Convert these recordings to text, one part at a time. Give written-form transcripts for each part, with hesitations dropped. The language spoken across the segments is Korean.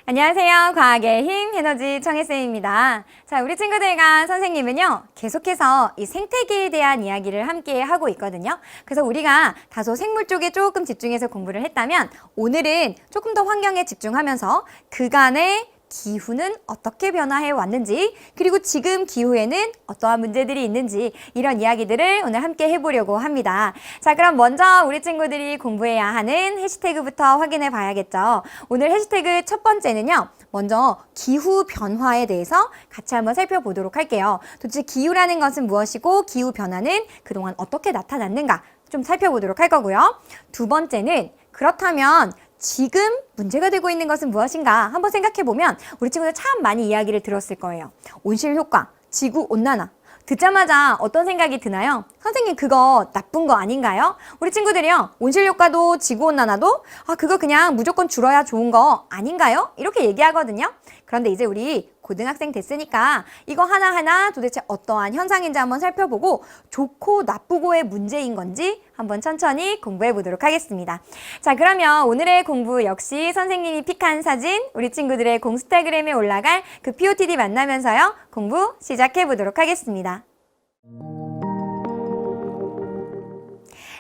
안녕하세요. 과학의 힘 에너지 청혜쌤입니다. 자, 우리 친구들과 선생님은요, 계속해서 이 생태계에 대한 이야기를 함께 하고 있거든요. 그래서 우리가 다소 생물 쪽에 조금 집중해서 공부를 했다면 오늘은 조금 더 환경에 집중하면서 그간의 기후는 어떻게 변화해 왔는지, 그리고 지금 기후에는 어떠한 문제들이 있는지, 이런 이야기들을 오늘 함께 해보려고 합니다. 자, 그럼 먼저 우리 친구들이 공부해야 하는 해시태그부터 확인해 봐야겠죠. 오늘 해시태그 첫 번째는요, 먼저 기후 변화에 대해서 같이 한번 살펴보도록 할게요. 도대체 기후라는 것은 무엇이고 기후 변화는 그동안 어떻게 나타났는가 좀 살펴보도록 할 거고요. 두 번째는 그렇다면 지금 문제가 되고 있는 것은 무엇인가 한번 생각해보면 우리 친구들 참 많이 이야기를 들었을 거예요. 온실효과, 지구온난화. 듣자마자 어떤 생각이 드나요? 선생님, 그거 나쁜 거 아닌가요? 우리 친구들이요, 온실효과도 지구온난화도 그거 그냥 무조건 줄어야 좋은 거 아닌가요? 이렇게 얘기하거든요. 그런데 이제 우리 고등학생 됐으니까 이거 하나하나 도대체 어떠한 현상인지 한번 살펴보고 좋고 나쁘고의 문제인 건지 한번 천천히 공부해 보도록 하겠습니다. 자, 그러면 오늘의 공부 역시 선생님이 픽한 사진, 우리 친구들의 공스타그램에 올라갈 그 POTD 만나면서요, 공부 시작해 보도록 하겠습니다.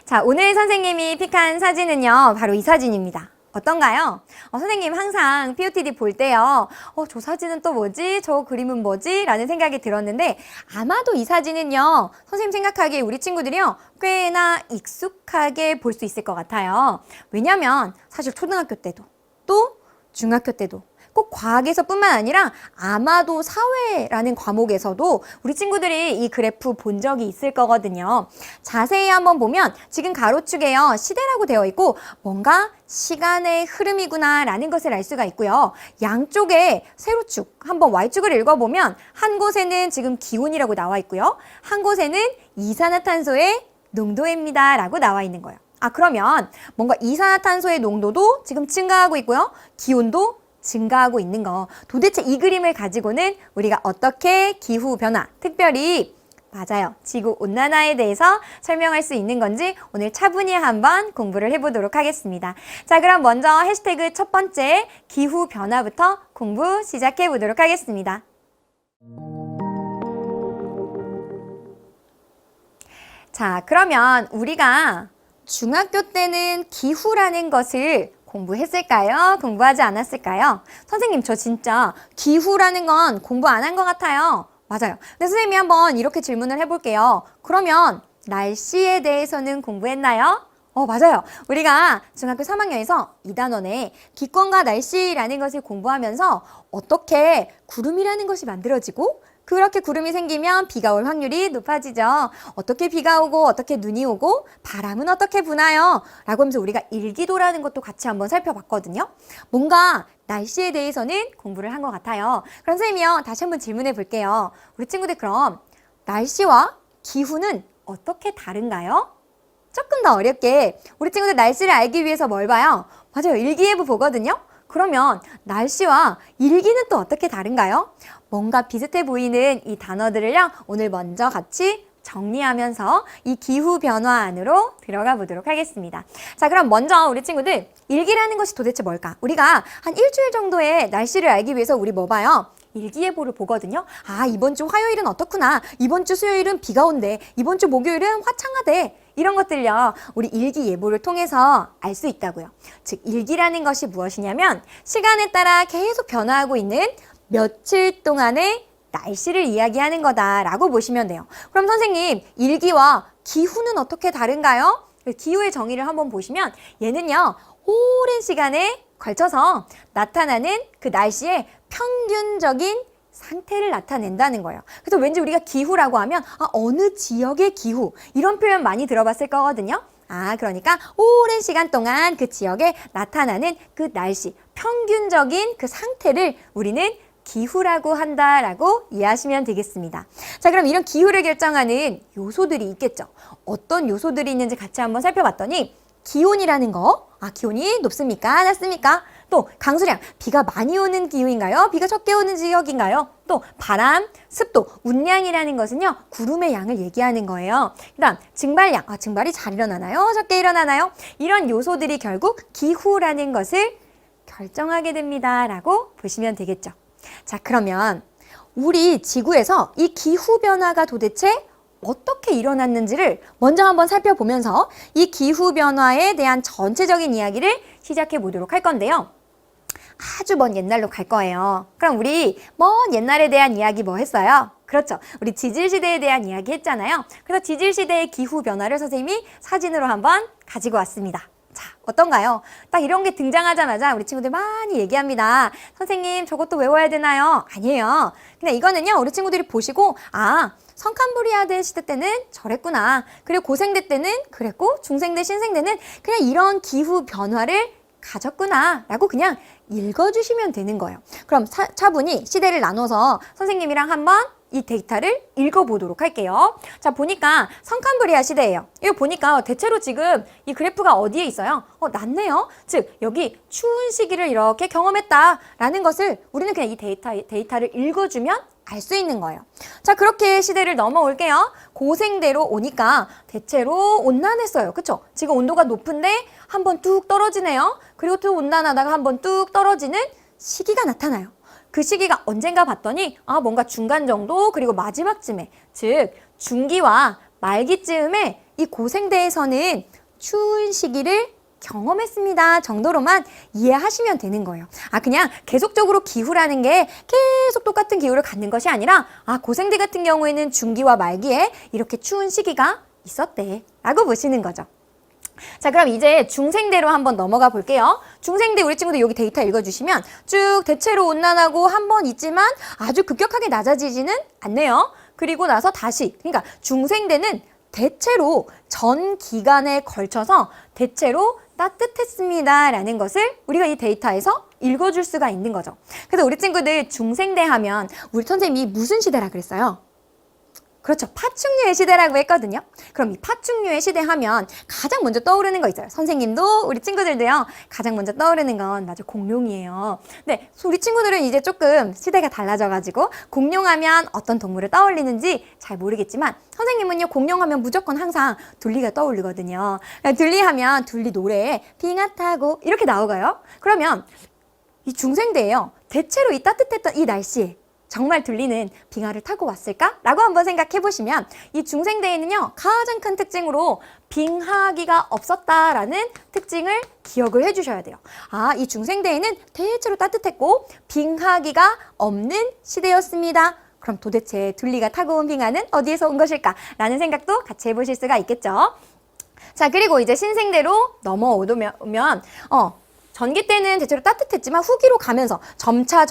자, 오늘 선생님이 픽한 사진은요, 바로 이 사진입니다. 어떤가요? 선생님 항상 POTD 볼 때요, 저 사진은 또 뭐지? 저 그림은 뭐지? 라는 생각이 들었는데 아마도 이 사진은요, 선생님 생각하기에 우리 친구들이요, 꽤나 익숙하게 볼 수 있을 것 같아요. 왜냐면 사실 초등학교 때도 또 중학교 때도 꼭 과학에서뿐만 아니라 아마도 사회라는 과목에서도 우리 친구들이 이 그래프 본 적이 있을 거거든요. 자세히 한번 보면 지금 가로축에요, 시대라고 되어 있고 뭔가 시간의 흐름이구나 라는 것을 알 수가 있고요. 양쪽에 세로축, 한번 Y축을 읽어보면 한 곳에는 지금 기온이라고 나와 있고요. 한 곳에는 이산화탄소의 농도입니다 라고 나와 있는 거예요. 그러면 뭔가 이산화탄소의 농도도 지금 증가하고 있고요. 기온도 증가하고 있는 거. 도대체 이 그림을 가지고는 우리가 어떻게 기후변화, 특별히 맞아요, 지구온난화에 대해서 설명할 수 있는 건지 오늘 차분히 한번 공부를 해보도록 하겠습니다. 자, 그럼 먼저 해시태그 첫 번째 기후변화부터 공부 시작해 보도록 하겠습니다. 자, 그러면 우리가 중학교 때는 기후라는 것을 공부했을까요? 공부하지 않았을까요? 선생님, 저 진짜 기후라는 건 공부 안 한 것 같아요. 맞아요. 근데 선생님이 한번 이렇게 질문을 해볼게요. 그러면 날씨에 대해서는 공부했나요? 맞아요. 우리가 중학교 3학년에서 2단원에 기권과 날씨라는 것을 공부하면서 어떻게 구름이라는 것이 만들어지고 그렇게 구름이 생기면 비가 올 확률이 높아지죠. 어떻게 비가 오고 어떻게 눈이 오고 바람은 어떻게 부나요? 라고 하면서 우리가 일기도라는 것도 같이 한번 살펴봤거든요. 뭔가 날씨에 대해서는 공부를 한 것 같아요. 그럼 선생님이요, 다시 한번 질문해 볼게요. 우리 친구들, 그럼 날씨와 기후는 어떻게 다른가요? 조금 더 어렵게 우리 친구들 날씨를 알기 위해서 뭘 봐요? 맞아요, 일기예보 보거든요. 그러면 날씨와 일기는 또 어떻게 다른가요? 뭔가 비슷해 보이는 이 단어들을요, 오늘 먼저 같이 정리하면서 이 기후 변화 안으로 들어가 보도록 하겠습니다. 자, 그럼 먼저 우리 친구들, 일기라는 것이 도대체 뭘까? 우리가 한 일주일 정도의 날씨를 알기 위해서 우리 뭐 봐요? 일기예보를 보거든요. 이번 주 화요일은 어떻구나. 이번 주 수요일은 비가 온대. 이번 주 목요일은 화창하대. 이런 것들요, 우리 일기예보를 통해서 알 수 있다고요. 즉, 일기라는 것이 무엇이냐면 시간에 따라 계속 변화하고 있는 며칠 동안의 날씨를 이야기하는 거다라고 보시면 돼요. 그럼 선생님, 일기와 기후는 어떻게 다른가요? 기후의 정의를 한번 보시면 얘는요, 오랜 시간에 걸쳐서 나타나는 그 날씨의 평균적인 상태를 나타낸다는 거예요. 그래서 왠지 우리가 기후라고 하면 어느 지역의 기후, 이런 표현 많이 들어봤을 거거든요. 그러니까 오랜 시간 동안 그 지역에 나타나는 그 날씨, 평균적인 그 상태를 우리는 기후라고 한다라고 이해하시면 되겠습니다. 자, 그럼 이런 기후를 결정하는 요소들이 있겠죠. 어떤 요소들이 있는지 같이 한번 살펴봤더니 기온이라는 거, 기온이 높습니까? 낮습니까? 또 강수량, 비가 많이 오는 기후인가요? 비가 적게 오는 지역인가요? 또 바람, 습도, 운량이라는 것은요, 구름의 양을 얘기하는 거예요. 그 다음 증발량, 증발이 잘 일어나나요? 적게 일어나나요? 이런 요소들이 결국 기후라는 것을 결정하게 됩니다. 라고 보시면 되겠죠. 자, 그러면 우리 지구에서 이 기후변화가 도대체 어떻게 일어났는지를 먼저 한번 살펴보면서 이 기후변화에 대한 전체적인 이야기를 시작해 보도록 할 건데요. 아주 먼 옛날로 갈 거예요. 그럼 우리 먼 옛날에 대한 이야기 뭐 했어요? 그렇죠. 우리 지질시대에 대한 이야기 했잖아요. 그래서 지질시대의 기후변화를 선생님이 사진으로 한번 가지고 왔습니다. 자, 어떤가요? 딱 이런 게 등장하자마자 우리 친구들 많이 얘기합니다. 선생님, 저것도 외워야 되나요? 아니에요. 그냥 이거는요, 우리 친구들이 보시고, 아, 성캄브리아대 시대 때는 저랬구나. 그리고 고생대 때는 그랬고, 중생대, 신생대는 그냥 이런 기후 변화를 가졌구나 라고 그냥 읽어주시면 되는 거예요. 그럼 차분히 시대를 나눠서 선생님이랑 한번 이 데이터를 읽어보도록 할게요. 자, 보니까 성캄브리아 시대예요. 이거 보니까 대체로 지금 이 그래프가 어디에 있어요? 낮네요. 즉, 여기 추운 시기를 이렇게 경험했다라는 것을 우리는 그냥 이 데이터를 읽어주면 알 수 있는 거예요. 자, 그렇게 시대를 넘어올게요. 고생대로 오니까 대체로 온난했어요. 그쵸? 지금 온도가 높은데 한번 뚝 떨어지네요. 그리고 또 온난하다가 한번 뚝 떨어지는 시기가 나타나요. 그 시기가 언젠가 봤더니 뭔가 중간 정도 그리고 마지막쯤에 즉 중기와 말기쯤에 이 고생대에서는 추운 시기를 경험했습니다 정도로만 이해하시면 되는 거예요. 그냥 계속적으로 기후라는 게 계속 똑같은 기후를 갖는 것이 아니라 고생대 같은 경우에는 중기와 말기에 이렇게 추운 시기가 있었대 라고 보시는 거죠. 자, 그럼 이제 중생대로 한번 넘어가 볼게요. 중생대 우리 친구들 여기 데이터 읽어주시면 쭉 대체로 온난하고 한 번 있지만 아주 급격하게 낮아지지는 않네요. 그리고 나서 다시 그러니까 중생대는 대체로 전 기간에 걸쳐서 대체로 따뜻했습니다 라는 것을 우리가 이 데이터에서 읽어줄 수가 있는 거죠. 그래서 우리 친구들 중생대 하면 우리 선생님이 무슨 시대라 그랬어요? 그렇죠. 파충류의 시대라고 했거든요. 그럼 이 파충류의 시대 하면 가장 먼저 떠오르는 거 있어요. 선생님도 우리 친구들도요. 가장 먼저 떠오르는 건 맞아 공룡이에요. 네, 우리 친구들은 이제 조금 시대가 달라져가지고 공룡하면 어떤 동물을 떠올리는지 잘 모르겠지만 선생님은요. 공룡하면 무조건 항상 둘리가 떠오르거든요. 둘리하면 둘리 노래에 빙하 타고 이렇게 나오고요. 그러면 이 중생대예요. 대체로 이 따뜻했던 이 날씨에 정말 둘리는 빙하를 타고 왔을까? 라고 한번 생각해 보시면 이 중생대에는요 가장 큰 특징으로 빙하기가 없었다라는 특징을 기억을 해주셔야 돼요. 이 중생대에는 대체로 따뜻했고 빙하기가 없는 시대였습니다. 그럼 도대체 둘리가 타고 온 빙하는 어디에서 온 것일까? 라는 생각도 같이 해보실 수가 있겠죠. 자, 그리고 이제 신생대로 넘어오면 전기 때는 대체로 따뜻했지만 후기로 가면서 점차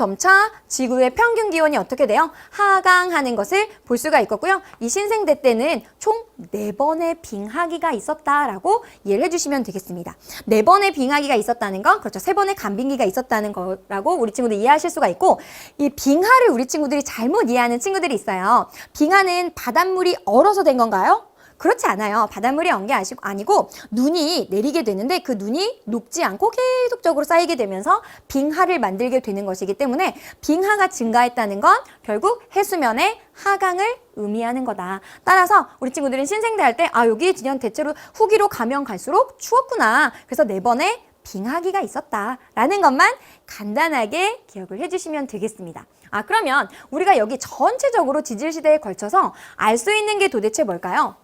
지구의 평균 기온이 어떻게 돼요? 하강하는 것을 볼 수가 있겠고요. 이 신생대 때는 총 4번의 빙하기가 있었다라고 이해를 해주시면 되겠습니다. 4번의 빙하기가 있었다는 건 그렇죠. 3번의 간빙기가 있었다는 거라고 우리 친구들 이해하실 수가 있고 이 빙하를 우리 친구들이 잘못 이해하는 친구들이 있어요. 빙하는 바닷물이 얼어서 된 건가요? 그렇지 않아요. 바닷물이 온 게 아니고 눈이 내리게 되는데 그 눈이 녹지 않고 계속적으로 쌓이게 되면서 빙하를 만들게 되는 것이기 때문에 빙하가 증가했다는 건 결국 해수면의 하강을 의미하는 거다. 따라서 우리 친구들은 신생대 할 때 여기 그냥 대체로 후기로 가면 갈수록 추웠구나. 그래서 4번의 빙하기가 있었다라는 것만 간단하게 기억을 해주시면 되겠습니다. 그러면 우리가 여기 전체적으로 지질시대에 걸쳐서 알 수 있는 게 도대체 뭘까요?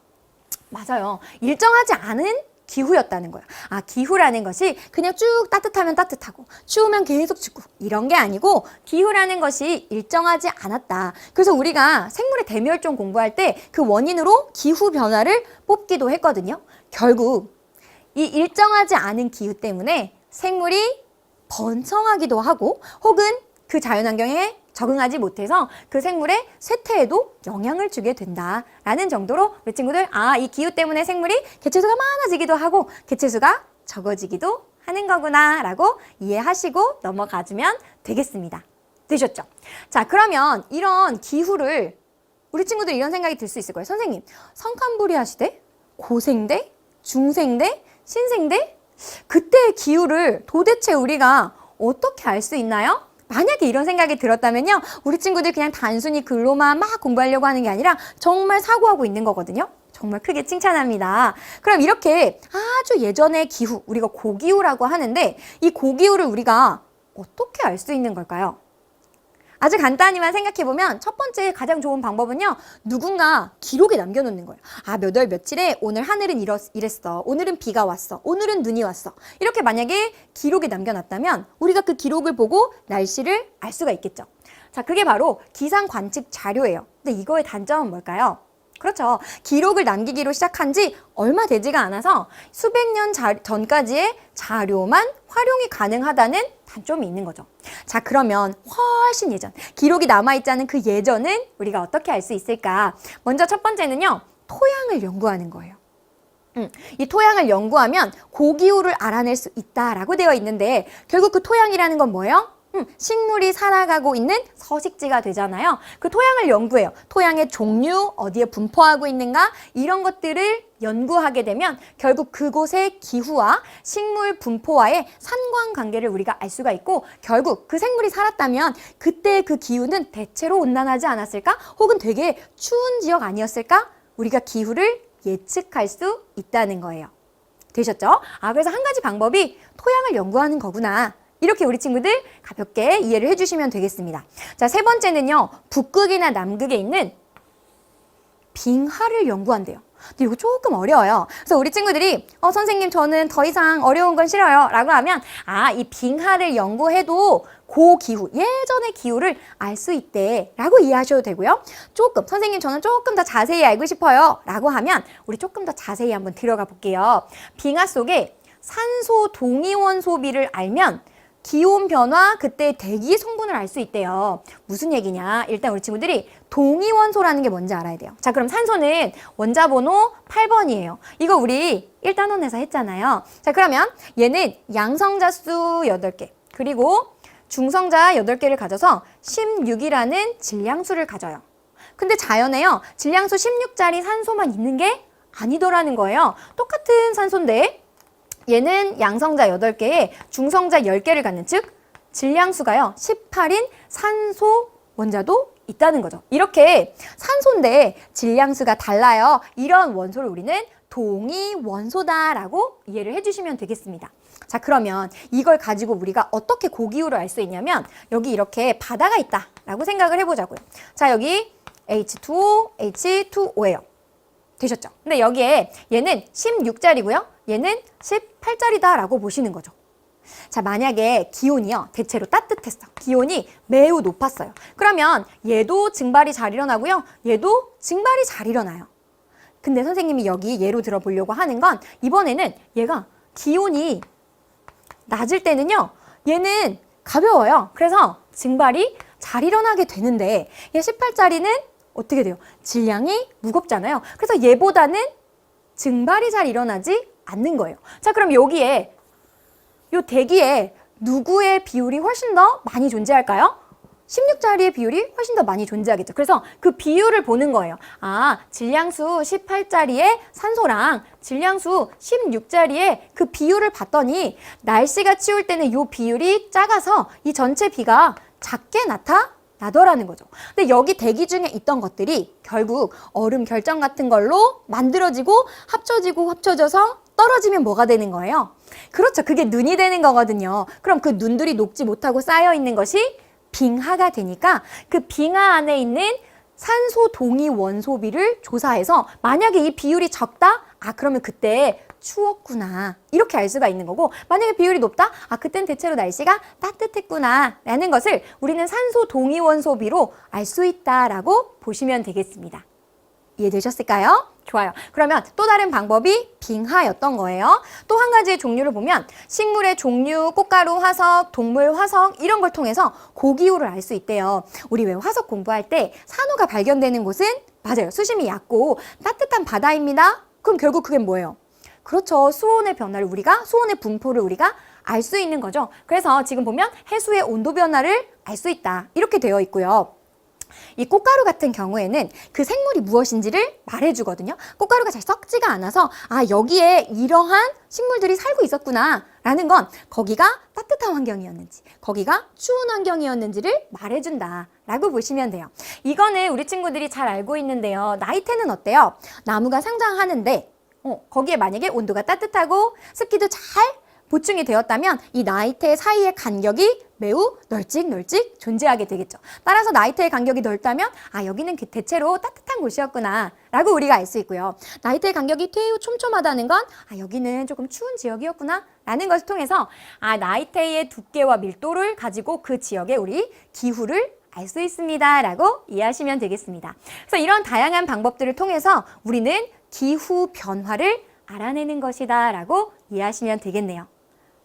맞아요. 일정하지 않은 기후였다는 거예요. 기후라는 것이 그냥 쭉 따뜻하면 따뜻하고 추우면 계속 춥고 이런 게 아니고 기후라는 것이 일정하지 않았다. 그래서 우리가 생물의 대멸종 공부할 때 그 원인으로 기후 변화를 뽑기도 했거든요. 결국 이 일정하지 않은 기후 때문에 생물이 번성하기도 하고 혹은 그 자연환경에 적응하지 못해서 그 생물의 쇠퇴에도 영향을 주게 된다라는 정도로 우리 친구들 이 기후 때문에 생물이 개체수가 많아지기도 하고 개체수가 적어지기도 하는 거구나 라고 이해하시고 넘어가주면 되겠습니다. 되셨죠? 자, 그러면 이런 기후를 우리 친구들 이런 생각이 들 수 있을 거예요. 선생님, 성캄브리아 시대, 고생대, 중생대, 신생대 그때의 기후를 도대체 우리가 어떻게 알 수 있나요? 만약에 이런 생각이 들었다면요. 우리 친구들 그냥 단순히 글로만 막 공부하려고 하는 게 아니라 정말 사고하고 있는 거거든요. 정말 크게 칭찬합니다. 그럼 이렇게 아주 예전의 기후, 우리가 고기후라고 하는데 이 고기후를 우리가 어떻게 알 수 있는 걸까요? 아주 간단히만 생각해보면 첫 번째 가장 좋은 방법은요. 누군가 기록에 남겨놓는 거예요. 아, 몇 월 며칠에 오늘 하늘은 이랬어. 오늘은 비가 왔어. 오늘은 눈이 왔어. 이렇게 만약에 기록에 남겨놨다면 우리가 그 기록을 보고 날씨를 알 수가 있겠죠. 자, 그게 바로 기상 관측 자료예요. 근데 이거의 단점은 뭘까요? 그렇죠. 기록을 남기기로 시작한 지 얼마 되지가 않아서 수백 년 전까지의 자료만 활용이 가능하다는 단점이 있는 거죠. 자, 그러면 훨씬 예전, 기록이 남아있지 않은 그 예전은 우리가 어떻게 알 수 있을까? 먼저 첫 번째는요, 토양을 연구하는 거예요. 이 토양을 연구하면 고기후를 알아낼 수 있다라고 되어 있는데 결국 그 토양이라는 건 뭐예요? 식물이 살아가고 있는 서식지가 되잖아요. 그 토양을 연구해요. 토양의 종류, 어디에 분포하고 있는가 이런 것들을 연구하게 되면 결국 그곳의 기후와 식물 분포와의 상관관계를 우리가 알 수가 있고 결국 그 생물이 살았다면 그때 그 기후는 대체로 온난하지 않았을까? 혹은 되게 추운 지역 아니었을까? 우리가 기후를 예측할 수 있다는 거예요. 되셨죠? 아, 그래서 한 가지 방법이 토양을 연구하는 거구나. 이렇게 우리 친구들 가볍게 이해를 해주시면 되겠습니다. 자, 세 번째는요. 북극이나 남극에 있는 빙하를 연구한대요. 근데 이거 조금 어려워요. 그래서 우리 친구들이 선생님 저는 더 이상 어려운 건 싫어요 라고 하면 이 빙하를 연구해도 고기후, 예전의 기후를 알 수 있대 라고 이해하셔도 되고요. 선생님 저는 조금 더 자세히 알고 싶어요 라고 하면 우리 조금 더 자세히 한번 들어가 볼게요. 빙하 속에 산소 동위원 소비를 알면 기온 변화, 그때 대기 성분을 알 수 있대요. 무슨 얘기냐? 일단 우리 친구들이 동위원소라는 게 뭔지 알아야 돼요. 자, 그럼 산소는 원자번호 8번이에요. 이거 우리 1단원에서 했잖아요. 자, 그러면 얘는 양성자 수 8개, 그리고 중성자 8개를 가져서 16이라는 질량수를 가져요. 근데 자연에요, 질량수 16짜리 산소만 있는 게 아니더라는 거예요. 똑같은 산소인데 얘는 양성자 8개에 중성자 10개를 갖는, 즉 질량수가요 18인 산소 원자도 있다는 거죠. 이렇게 산소인데 질량수가 달라요. 이런 원소를 우리는 동위원소다라고 이해를 해주시면 되겠습니다. 자, 그러면 이걸 가지고 우리가 어떻게 고기후를 알 수 있냐면 여기 이렇게 바다가 있다라고 생각을 해보자고요. 자, 여기 H2O, H2O예요. 되셨죠? 근데 여기에 얘는 16짜리고요. 얘는 18짜리다라고 보시는 거죠. 자, 만약에 기온이요, 대체로 따뜻했어. 기온이 매우 높았어요. 그러면 얘도 증발이 잘 일어나고요. 얘도 증발이 잘 일어나요. 근데 선생님이 여기 예로 들어보려고 하는 건 이번에는 얘가 기온이 낮을 때는요, 얘는 가벼워요. 그래서 증발이 잘 일어나게 되는데 얘 18짜리는 어떻게 돼요? 질량이 무겁잖아요. 그래서 얘보다는 증발이 잘 일어나지 않는 거예요. 자, 그럼 여기에 요 대기에 누구의 비율이 훨씬 더 많이 존재할까요? 16짜리의 비율이 훨씬 더 많이 존재하겠죠. 그래서 그 비율을 보는 거예요. 아, 질량수 18짜리의 산소랑 질량수 16짜리의 그 비율을 봤더니 날씨가 추울 때는 요 비율이 작아서 이 전체 비가 작게 나더라는 거죠. 근데 여기 대기 중에 있던 것들이 결국 얼음 결정 같은 걸로 만들어지고 합쳐져서 떨어지면 뭐가 되는 거예요? 그렇죠. 그게 눈이 되는 거거든요. 그럼 그 눈들이 녹지 못하고 쌓여 있는 것이 빙하가 되니까 그 빙하 안에 있는 산소 동위 원소비를 조사해서 만약에 이 비율이 적다? 아, 그러면 그때 추웠구나. 이렇게 알 수가 있는 거고, 만약에 비율이 높다? 아, 그땐 대체로 날씨가 따뜻했구나. 라는 것을 우리는 산소 동위 원소비로 알 수 있다라고 보시면 되겠습니다. 이해되셨을까요? 좋아요. 그러면 또 다른 방법이 빙하였던 거예요. 또 한 가지의 종류를 보면 식물의 종류, 꽃가루 화석, 동물 화석 이런 걸 통해서 고기후를 알 수 있대요. 우리 왜 화석 공부할 때 산호가 발견되는 곳은 맞아요. 수심이 얕고 따뜻한 바다입니다. 그럼 결국 그게 뭐예요? 그렇죠. 수온의 분포를 우리가 알 수 있는 거죠. 그래서 지금 보면 해수의 온도 변화를 알 수 있다. 이렇게 되어 있고요. 이 꽃가루 같은 경우에는 그 생물이 무엇인지를 말해주거든요. 꽃가루가 잘 썩지가 않아서 아, 여기에 이러한 식물들이 살고 있었구나 라는 건 거기가 따뜻한 환경이었는지 거기가 추운 환경이었는지를 말해준다 라고 보시면 돼요. 이거는 우리 친구들이 잘 알고 있는데요. 나이테는 어때요? 나무가 성장하는데 거기에 만약에 온도가 따뜻하고 습기도 잘 보충이 되었다면 이 나이테 사이의 간격이 매우 널찍널찍 존재하게 되겠죠. 따라서 나이테의 간격이 넓다면 여기는 대체로 따뜻한 곳이었구나 라고 우리가 알 수 있고요. 나이테의 간격이 매우 촘촘하다는 건 여기는 조금 추운 지역이었구나 라는 것을 통해서 나이테의 두께와 밀도를 가지고 그 지역의 우리 기후를 알 수 있습니다 라고 이해하시면 되겠습니다. 그래서 이런 다양한 방법들을 통해서 우리는 기후 변화를 알아내는 것이다 라고 이해하시면 되겠네요.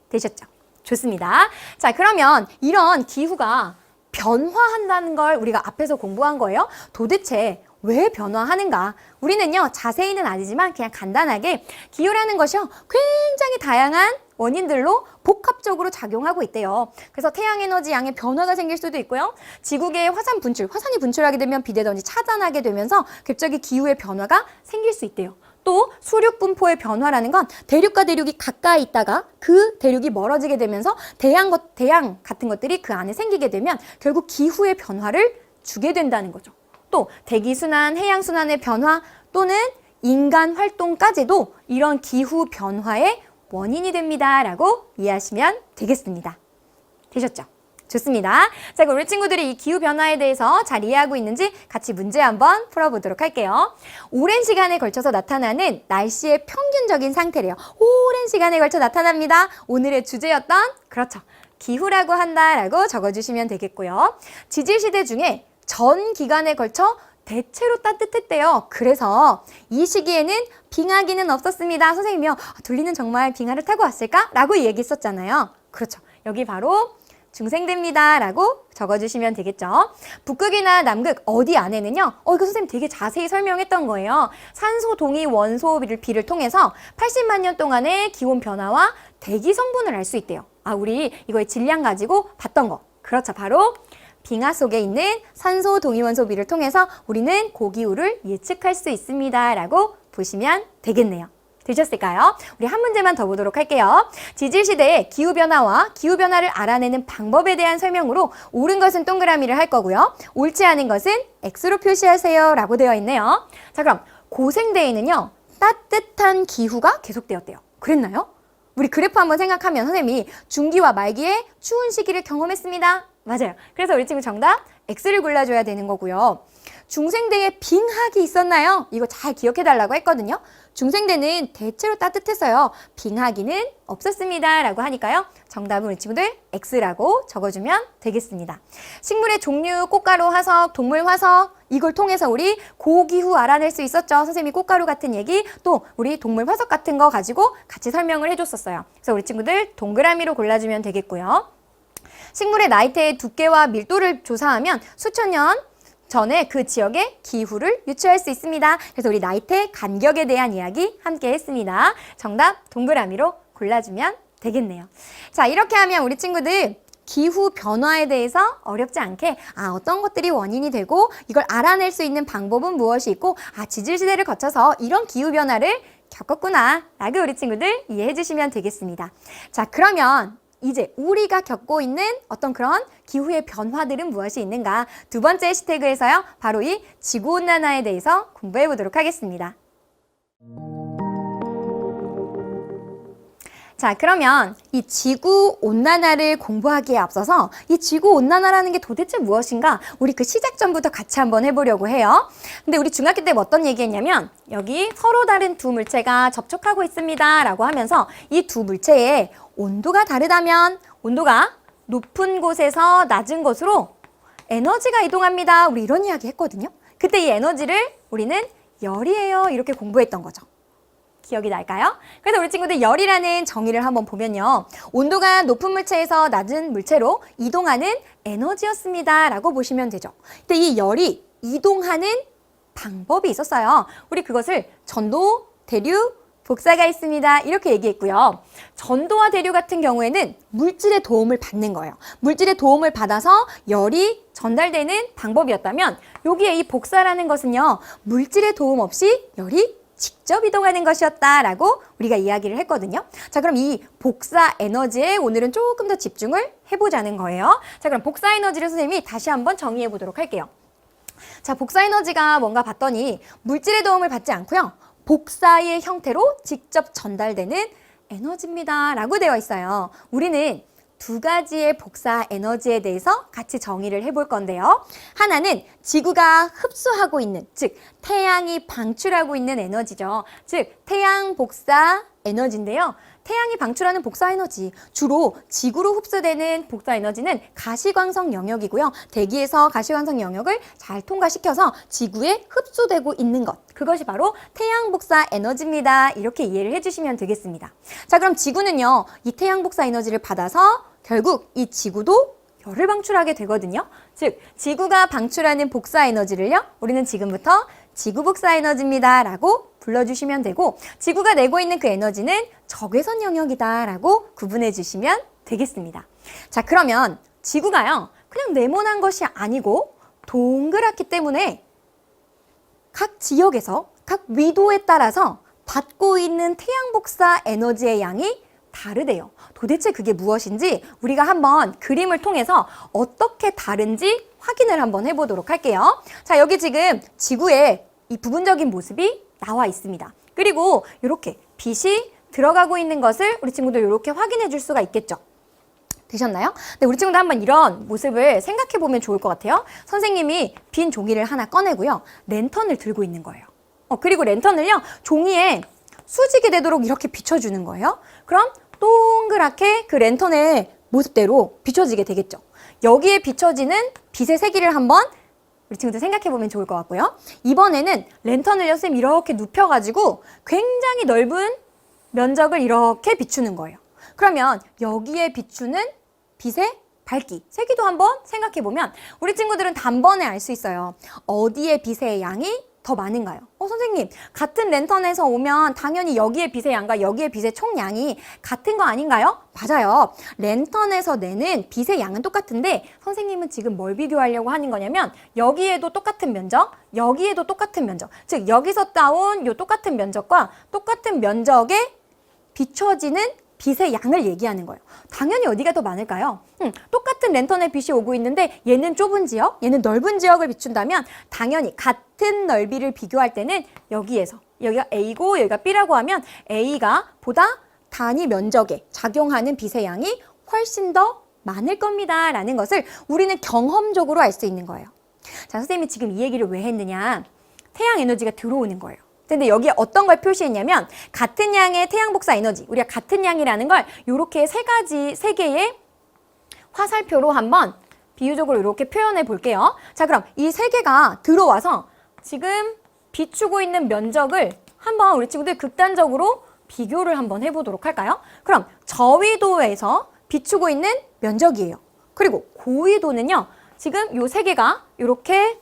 되셨죠? 좋습니다. 자, 그러면 이런 기후가 변화한다는 걸 우리가 앞에서 공부한 거예요. 도대체 왜 변화하는가? 우리는요, 자세히는 아니지만 그냥 간단하게 기후라는 것이요, 굉장히 다양한 원인들로 복합적으로 작용하고 있대요. 그래서 태양에너지 양의 변화가 생길 수도 있고요. 지구계의 화산이 분출하게 되면 비대던이 차단하게 되면서 갑자기 기후의 변화가 생길 수 있대요. 또 수륙 분포의 변화라는 건 대륙과 대륙이 가까이 있다가 그 대륙이 멀어지게 되면서 대양 같은 것들이 그 안에 생기게 되면 결국 기후의 변화를 주게 된다는 거죠. 또 대기순환, 해양순환의 변화 또는 인간 활동까지도 이런 기후 변화의 원인이 됩니다 라고 이해하시면 되겠습니다. 되셨죠? 좋습니다. 자, 그럼 우리 친구들이 이 기후변화에 대해서 잘 이해하고 있는지 같이 문제 한번 풀어보도록 할게요. 오랜 시간에 걸쳐서 나타나는 날씨의 평균적인 상태래요. 오랜 시간에 걸쳐 나타납니다. 오늘의 주제였던, 그렇죠, 기후라고 한다라고 적어주시면 되겠고요. 지질시대 중에 전 기간에 걸쳐 대체로 따뜻했대요. 그래서 이 시기에는 빙하기는 없었습니다. 선생님이요, 둘리는 정말 빙하를 타고 왔을까? 라고 얘기했었잖아요. 그렇죠. 여기 바로 중생대입니다 라고 적어주시면 되겠죠. 북극이나 남극 어디 안에는요, 이거 선생님 되게 자세히 설명했던 거예요. 산소 동위 원소 비를 통해서 80만 년 동안의 기온 변화와 대기 성분을 알 수 있대요. 우리 이거의 질량 가지고 봤던 거. 그렇죠. 바로 빙하 속에 있는 산소 동위 원소 비를 통해서 우리는 고기후를 예측할 수 있습니다 라고 보시면 되겠네요. 되셨을까요? 우리 한 문제만 더 보도록 할게요. 지질시대의 기후변화와 기후변화를 알아내는 방법에 대한 설명으로 옳은 것은 동그라미를 할 거고요. 옳지 않은 것은 X로 표시하세요 라고 되어 있네요. 자, 그럼 고생대에는요, 따뜻한 기후가 계속되었대요. 그랬나요? 우리 그래프 한번 생각하면 선생님이 중기와 말기에 추운 시기를 경험했습니다. 맞아요. 그래서 우리 친구 정답 X를 골라줘야 되는 거고요. 중생대에 빙하기 있었나요? 이거 잘 기억해달라고 했거든요. 중생대는 대체로 따뜻했어요. 빙하기는 없었습니다 라고 하니까요, 정답은 우리 친구들 X라고 적어주면 되겠습니다. 식물의 종류, 꽃가루, 화석, 동물 화석, 이걸 통해서 우리 고기후 알아낼 수 있었죠. 선생님이 꽃가루 같은 얘기, 또 우리 동물 화석 같은 거 가지고 같이 설명을 해줬었어요. 그래서 우리 친구들 동그라미로 골라주면 되겠고요. 식물의 나이테의 두께와 밀도를 조사하면 수천 년 전에 그 지역의 기후를 유추할 수 있습니다. 그래서 우리 나이테 간격에 대한 이야기 함께 했습니다. 정답 동그라미로 골라주면 되겠네요. 자, 이렇게 하면 우리 친구들 기후 변화에 대해서 어렵지 않게 어떤 것들이 원인이 되고 이걸 알아낼 수 있는 방법은 무엇이 있고 지질시대를 거쳐서 이런 기후 변화를 겪었구나 라고 우리 친구들 이해해 주시면 되겠습니다. 자, 그러면 이제 우리가 겪고 있는 어떤 그런 기후의 변화들은 무엇이 있는가? 두 번째 해시태그에서요, 바로 이 지구온난화에 대해서 공부해 보도록 하겠습니다. 자, 그러면 이 지구온난화를 공부하기에 앞서서 이 지구온난화라는 게 도대체 무엇인가? 우리 그 시작 전부터 같이 한번 해보려고 해요. 근데 우리 중학교 때 어떤 얘기했냐면, 여기 서로 다른 두 물체가 접촉하고 있습니다 라고 하면서 이 두 물체의 온도가 다르다면 온도가 높은 곳에서 낮은 곳으로 에너지가 이동합니다. 우리 이런 이야기 했거든요. 그때 이 에너지를 우리는 열이에요 이렇게 공부했던 거죠. 기억이 날까요? 그래서 우리 친구들 열이라는 정의를 한번 보면요, 온도가 높은 물체에서 낮은 물체로 이동하는 에너지였습니다 라고 보시면 되죠. 근데 이 열이 이동하는 방법이 있었어요. 우리 그것을 전도, 대류, 복사가 있습니다 이렇게 얘기했고요. 전도와 대류 같은 경우에는 물질의 도움을 받는 거예요. 물질의 도움을 받아서 열이 전달되는 방법이었다면, 여기에 이 복사라는 것은요, 물질의 도움 없이 열이 직접 이동하는 것이었다라고 우리가 이야기를 했거든요. 자, 그럼 이 복사 에너지에 오늘은 조금 더 집중을 해보자는 거예요. 자, 그럼 복사 에너지를 선생님이 다시 한번 정의해 보도록 할게요. 자, 복사 에너지가 뭔가 봤더니 물질의 도움을 받지 않고요. 복사의 형태로 직접 전달되는 에너지입니다 라고 되어 있어요. 우리는 두 가지의 복사 에너지에 대해서 같이 정의를 해볼 건데요. 하나는 지구가 흡수하고 있는, 즉 태양이 방출하고 있는 에너지죠. 즉 태양 복사 에너지인데요. 태양이 방출하는 복사 에너지, 주로 지구로 흡수되는 복사 에너지는 가시광선 영역이고요. 대기에서 가시광선 영역을 잘 통과시켜서 지구에 흡수되고 있는 것, 그것이 바로 태양 복사 에너지입니다. 이렇게 이해를 해주시면 되겠습니다. 자, 그럼 지구는요, 이 태양 복사 에너지를 받아서 결국 이 지구도 열을 방출하게 되거든요. 즉 지구가 방출하는 복사 에너지를요, 우리는 지금부터 지구 복사 에너지입니다 라고 불러주시면 되고, 지구가 내고 있는 그 에너지는 적외선 영역이다 라고 구분해 주시면 되겠습니다. 자, 그러면 지구가요, 그냥 네모난 것이 아니고 동그랗기 때문에 각 지역에서 각 위도에 따라서 받고 있는 태양 복사 에너지의 양이 다르대요. 도대체 그게 무엇인지 우리가 한번 그림을 통해서 어떻게 다른지 확인을 한번 해보도록 할게요. 자, 여기 지금 지구의 이 부분적인 모습이 나와 있습니다. 그리고 이렇게 빛이 들어가고 있는 것을 우리 친구들 이렇게 확인해 줄 수가 있겠죠. 되셨나요? 네, 우리 친구들 한번 이런 모습을 생각해 보면 좋을 것 같아요. 선생님이 빈 종이를 하나 꺼내고요. 랜턴을 들고 있는 거예요. 그리고 랜턴을요, 종이에 수직이 되도록 이렇게 비춰주는 거예요. 그럼 동그랗게 그 랜턴의 모습대로 비춰지게 되겠죠. 여기에 비춰지는 빛의 세기를 한번 우리 친구들 생각해보면 좋을 것 같고요. 이번에는 랜턴을 선생님 이렇게 눕혀가지고 굉장히 넓은 면적을 이렇게 비추는 거예요. 그러면 여기에 비추는 빛의 밝기, 세기도 한번 생각해보면 우리 친구들은 단번에 알 수 있어요. 어디에 빛의 양이 더 많은가요? 선생님, 같은 랜턴에서 오면 당연히 여기에 빛의 양과 여기에 빛의 총량이 같은 거 아닌가요? 맞아요. 랜턴에서 내는 빛의 양은 똑같은데 선생님은 지금 뭘 비교하려고 하는 거냐면 여기에도 똑같은 면적, 여기에도 똑같은 면적, 즉 여기서 따온 요 똑같은 면적과 똑같은 면적에 비춰지는 빛의 양을 얘기하는 거예요. 당연히 어디가 더 많을까요? 똑같은 랜턴에 빛이 오고 있는데 얘는 좁은 지역, 얘는 넓은 지역을 비춘다면 당연히 같은 넓이를 비교할 때는 여기에서, 여기가 A고 여기가 B라고 하면 A가 보다 단위 면적에 작용하는 빛의 양이 훨씬 더 많을 겁니다 라는 것을 우리는 경험적으로 알 수 있는 거예요. 자, 선생님이 지금 이 얘기를 왜 했느냐? 태양 에너지가 들어오는 거예요. 근데 여기에 어떤 걸 표시했냐면 같은 양의 태양 복사 에너지, 우리가 같은 양이라는 걸 이렇게 세 개의 화살표로 한번 비유적으로 이렇게 표현해 볼게요. 자, 그럼 이 세 개가 들어와서 지금 비추고 있는 면적을 한번 우리 친구들 극단적으로 비교를 한번 해보도록 할까요? 그럼 저위도에서 비추고 있는 면적이에요. 그리고 고위도는요, 지금 요 세 개가 이렇게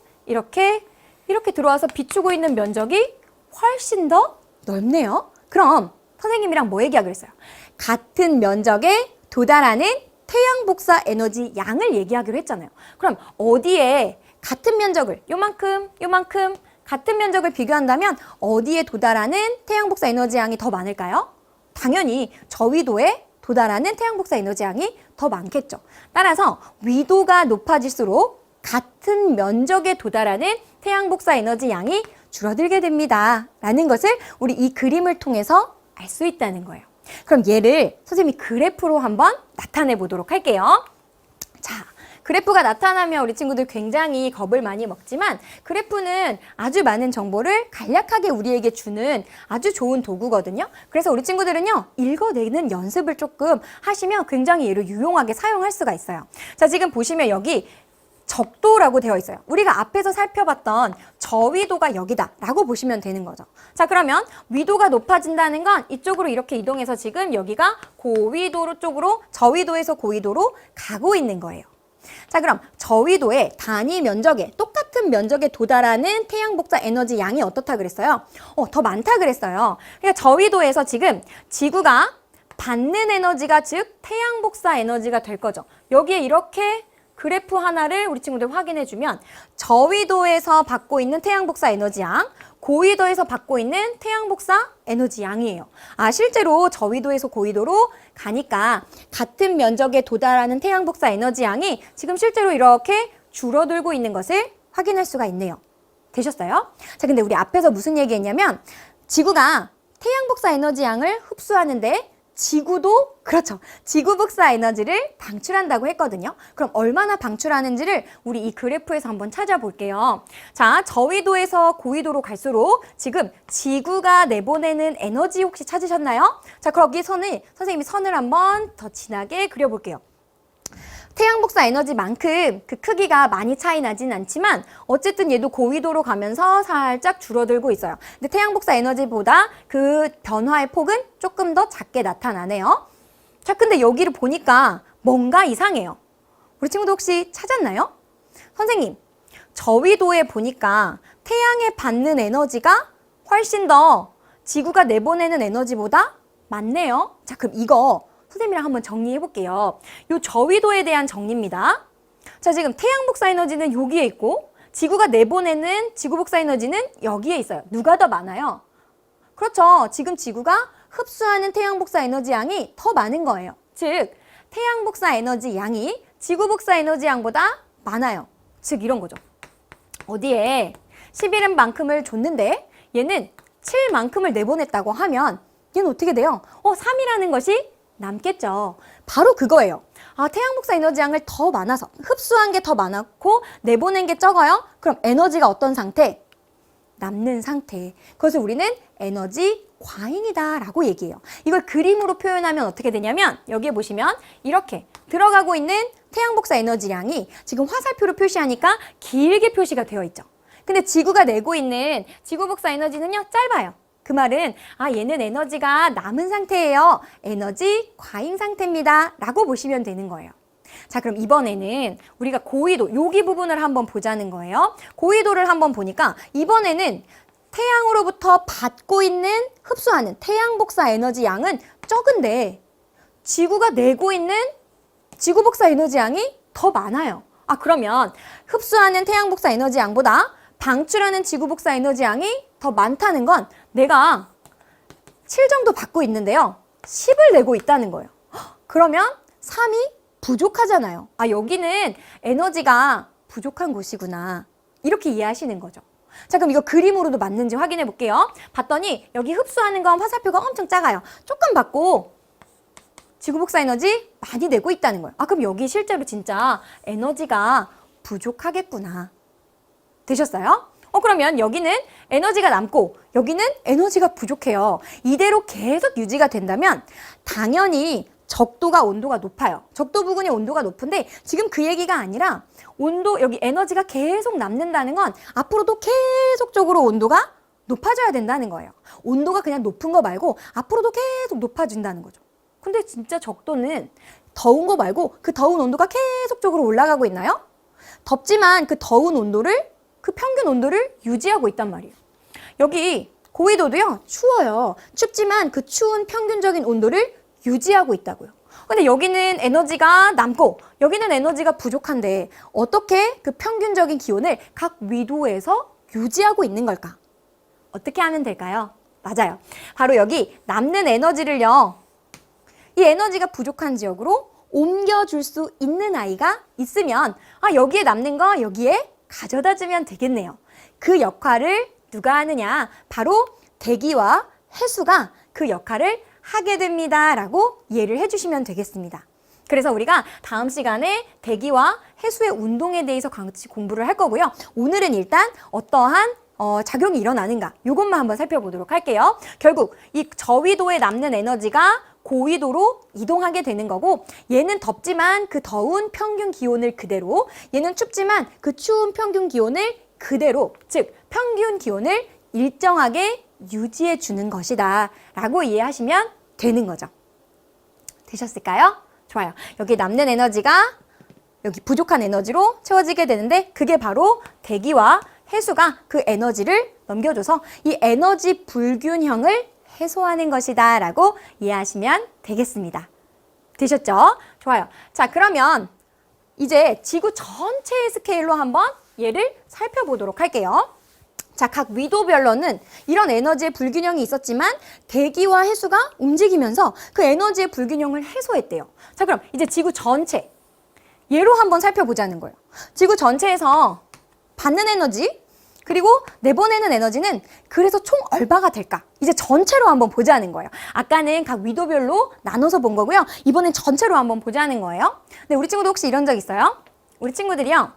들어와서 비추고 있는 면적이 훨씬 더 넓네요. 그럼 선생님이랑 뭐 얘기하기로 했어요? 같은 면적에 도달하는 태양 복사 에너지 양을 얘기하기로 했잖아요. 그럼 어디에 같은 면적을 요만큼 같은 면적을 비교한다면 어디에 도달하는 태양 복사 에너지 양이 더 많을까요? 당연히 저위도에 도달하는 태양 복사 에너지 양이 더 많겠죠. 따라서 위도가 높아질수록 같은 면적에 도달하는 태양 복사 에너지 양이 줄어들게 됩니다 라는 것을 우리 이 그림을 통해서 알 수 있다는 거예요. 그럼 얘를 선생님이 그래프로 한번 나타내 보도록 할게요. 자, 그래프가 나타나면 우리 친구들 굉장히 겁을 많이 먹지만 그래프는 아주 많은 정보를 간략하게 우리에게 주는 아주 좋은 도구거든요. 그래서 우리 친구들은요, 읽어내는 연습을 조금 하시면 굉장히 얘를 유용하게 사용할 수가 있어요. 자, 지금 보시면 여기 적도라고 되어 있어요. 우리가 앞에서 살펴봤던 저위도가 여기다 라고 보시면 되는 거죠. 자, 그러면 위도가 높아진다는 건 이쪽으로 이렇게 이동해서 지금 여기가 고위도 쪽으로, 저위도에서 고위도로 가고 있는 거예요. 자, 그럼 저위도의 단위 면적에, 똑같은 면적에 도달하는 태양 복사 에너지 양이 어떻다 그랬어요? 더 많다 그랬어요. 그러니까 저위도에서 지금 지구가 받는 에너지가 즉 태양 복사 에너지가 될 거죠. 여기에 이렇게 그래프 하나를 우리 친구들 확인해 주면 저위도에서 받고 있는 태양 복사 에너지 양, 고위도에서 받고 있는 태양 복사 에너지 양이에요. 실제로 저위도에서 고위도로 가니까 같은 면적에 도달하는 태양 복사 에너지 양이 지금 실제로 이렇게 줄어들고 있는 것을 확인할 수가 있네요. 되셨어요? 자, 근데 우리 앞에서 무슨 얘기했냐면 지구가 태양 복사 에너지 양을 흡수하는데 지구도 그렇죠. 지구 복사 에너지를 방출한다고 했거든요. 그럼 얼마나 방출하는지를 우리 이 그래프에서 한번 찾아볼게요. 자, 저위도에서 고위도로 갈수록 지금 지구가 내보내는 에너지 혹시 찾으셨나요? 자, 그럼 여기서는 선생님이 선을 한번 더 진하게 그려볼게요. 태양 복사 에너지만큼 그 크기가 많이 차이 나진 않지만 어쨌든 얘도 고위도로 가면서 살짝 줄어들고 있어요. 근데 태양 복사 에너지보다 그 변화의 폭은 조금 더 작게 나타나네요. 자, 근데 여기를 보니까 뭔가 이상해요. 우리 친구도 혹시 찾았나요? 선생님, 저위도에 보니까 태양에 받는 에너지가 훨씬 더 지구가 내보내는 에너지보다 많네요. 자, 그럼 이거 선생님이랑 한번 정리해 볼게요. 요 저위도에 대한 정리입니다. 자, 지금 태양 복사 에너지는 여기에 있고 지구가 내보내는 지구 복사 에너지는 여기에 있어요. 누가 더 많아요? 그렇죠. 지금 지구가 흡수하는 태양 복사 에너지 양이 더 많은 거예요. 즉, 태양 복사 에너지 양이 지구 복사 에너지 양보다 많아요. 즉, 이런 거죠. 어디에 11만큼을 줬는데 얘는 7만큼을 내보냈다고 하면 얘는 어떻게 돼요? 3이라는 것이 남겠죠. 바로 그거예요. 태양 복사 에너지 양을 더 많아서 흡수한 게 더 많았고 내보낸 게 적어요. 그럼 에너지가 어떤 상태? 남는 상태. 그것을 우리는 에너지 과잉이다 라고 얘기해요. 이걸 그림으로 표현하면 어떻게 되냐면 여기에 보시면 이렇게 들어가고 있는 태양 복사 에너지 양이 지금 화살표로 표시하니까 길게 표시가 되어 있죠. 근데 지구가 내고 있는 지구 복사 에너지는요, 짧아요. 그 말은 얘는 에너지가 남은 상태예요. 에너지 과잉 상태입니다. 라고 보시면 되는 거예요. 자, 그럼 이번에는 우리가 고위도, 여기 부분을 한번 보자는 거예요. 고위도를 한번 보니까 이번에는 태양으로부터 받고 있는, 흡수하는 태양 복사 에너지 양은 적은데 지구가 내고 있는 지구 복사 에너지 양이 더 많아요. 그러면 흡수하는 태양 복사 에너지 양보다 방출하는 지구 복사 에너지 양이 더 많다는 건 내가 7 정도 받고 있는데요. 10을 내고 있다는 거예요. 그러면 3이 부족하잖아요. 여기는 에너지가 부족한 곳이구나. 이렇게 이해하시는 거죠. 자, 그럼 이거 그림으로도 맞는지 확인해 볼게요. 봤더니 여기 흡수하는 건 화살표가 엄청 작아요. 조금 받고 지구 복사 에너지 많이 내고 있다는 거예요. 그럼 여기 실제로 진짜 에너지가 부족하겠구나. 되셨어요? 그러면 여기는 에너지가 남고 여기는 에너지가 부족해요. 이대로 계속 유지가 된다면 당연히 적도가 온도가 높아요. 적도 부근의 온도가 높은데 지금 그 얘기가 아니라 온도, 여기 에너지가 계속 남는다는 건 앞으로도 계속적으로 온도가 높아져야 된다는 거예요. 온도가 그냥 높은 거 말고 앞으로도 계속 높아진다는 거죠. 근데 진짜 적도는 더운 거 말고 그 더운 온도가 계속적으로 올라가고 있나요? 덥지만 그 더운 온도를, 그 평균 온도를 유지하고 있단 말이에요. 여기 고위도도요, 추워요. 춥지만 그 추운 평균적인 온도를 유지하고 있다고요. 근데 여기는 에너지가 남고 여기는 에너지가 부족한데 어떻게 그 평균적인 기온을 각 위도에서 유지하고 있는 걸까? 어떻게 하면 될까요? 맞아요. 바로 여기 남는 에너지를요, 이 에너지가 부족한 지역으로 옮겨줄 수 있는 아이가 있으면 여기에 남는 거 여기에 가져다 주면 되겠네요. 그 역할을 누가 하느냐? 바로 대기와 해수가 그 역할을 하게 됩니다. 라고 이해를 해주시면 되겠습니다. 그래서 우리가 다음 시간에 대기와 해수의 운동에 대해서 같이 공부를 할 거고요. 오늘은 일단 어떠한 작용이 일어나는가 이것만 한번 살펴보도록 할게요. 결국 이 저위도에 남는 에너지가 고위도로 이동하게 되는 거고 얘는 덥지만 그 더운 평균 기온을 그대로, 얘는 춥지만 그 추운 평균 기온을 그대로, 즉 평균 기온을 일정하게 유지해 주는 것이다 라고 이해하시면 되는 거죠. 되셨을까요? 좋아요. 여기 남는 에너지가 여기 부족한 에너지로 채워지게 되는데 그게 바로 대기와 해수가 그 에너지를 넘겨줘서 이 에너지 불균형을 해소하는 것이다 라고 이해하시면 되겠습니다. 되셨죠? 좋아요. 자, 그러면 이제 지구 전체의 스케일로 한번 얘를 살펴보도록 할게요. 자, 각 위도별로는 이런 에너지의 불균형이 있었지만 대기와 해수가 움직이면서 그 에너지의 불균형을 해소했대요. 자, 그럼 이제 지구 전체 얘로 한번 살펴보자는 거예요. 지구 전체에서 받는 에너지 그리고 내보내는 에너지는 그래서 총 얼마가 될까? 이제 전체로 한번 보자는 거예요. 아까는 각 위도별로 나눠서 본 거고요. 이번엔 전체로 한번 보자는 거예요. 근데 우리 친구도 혹시 이런 적 있어요? 우리 친구들이요.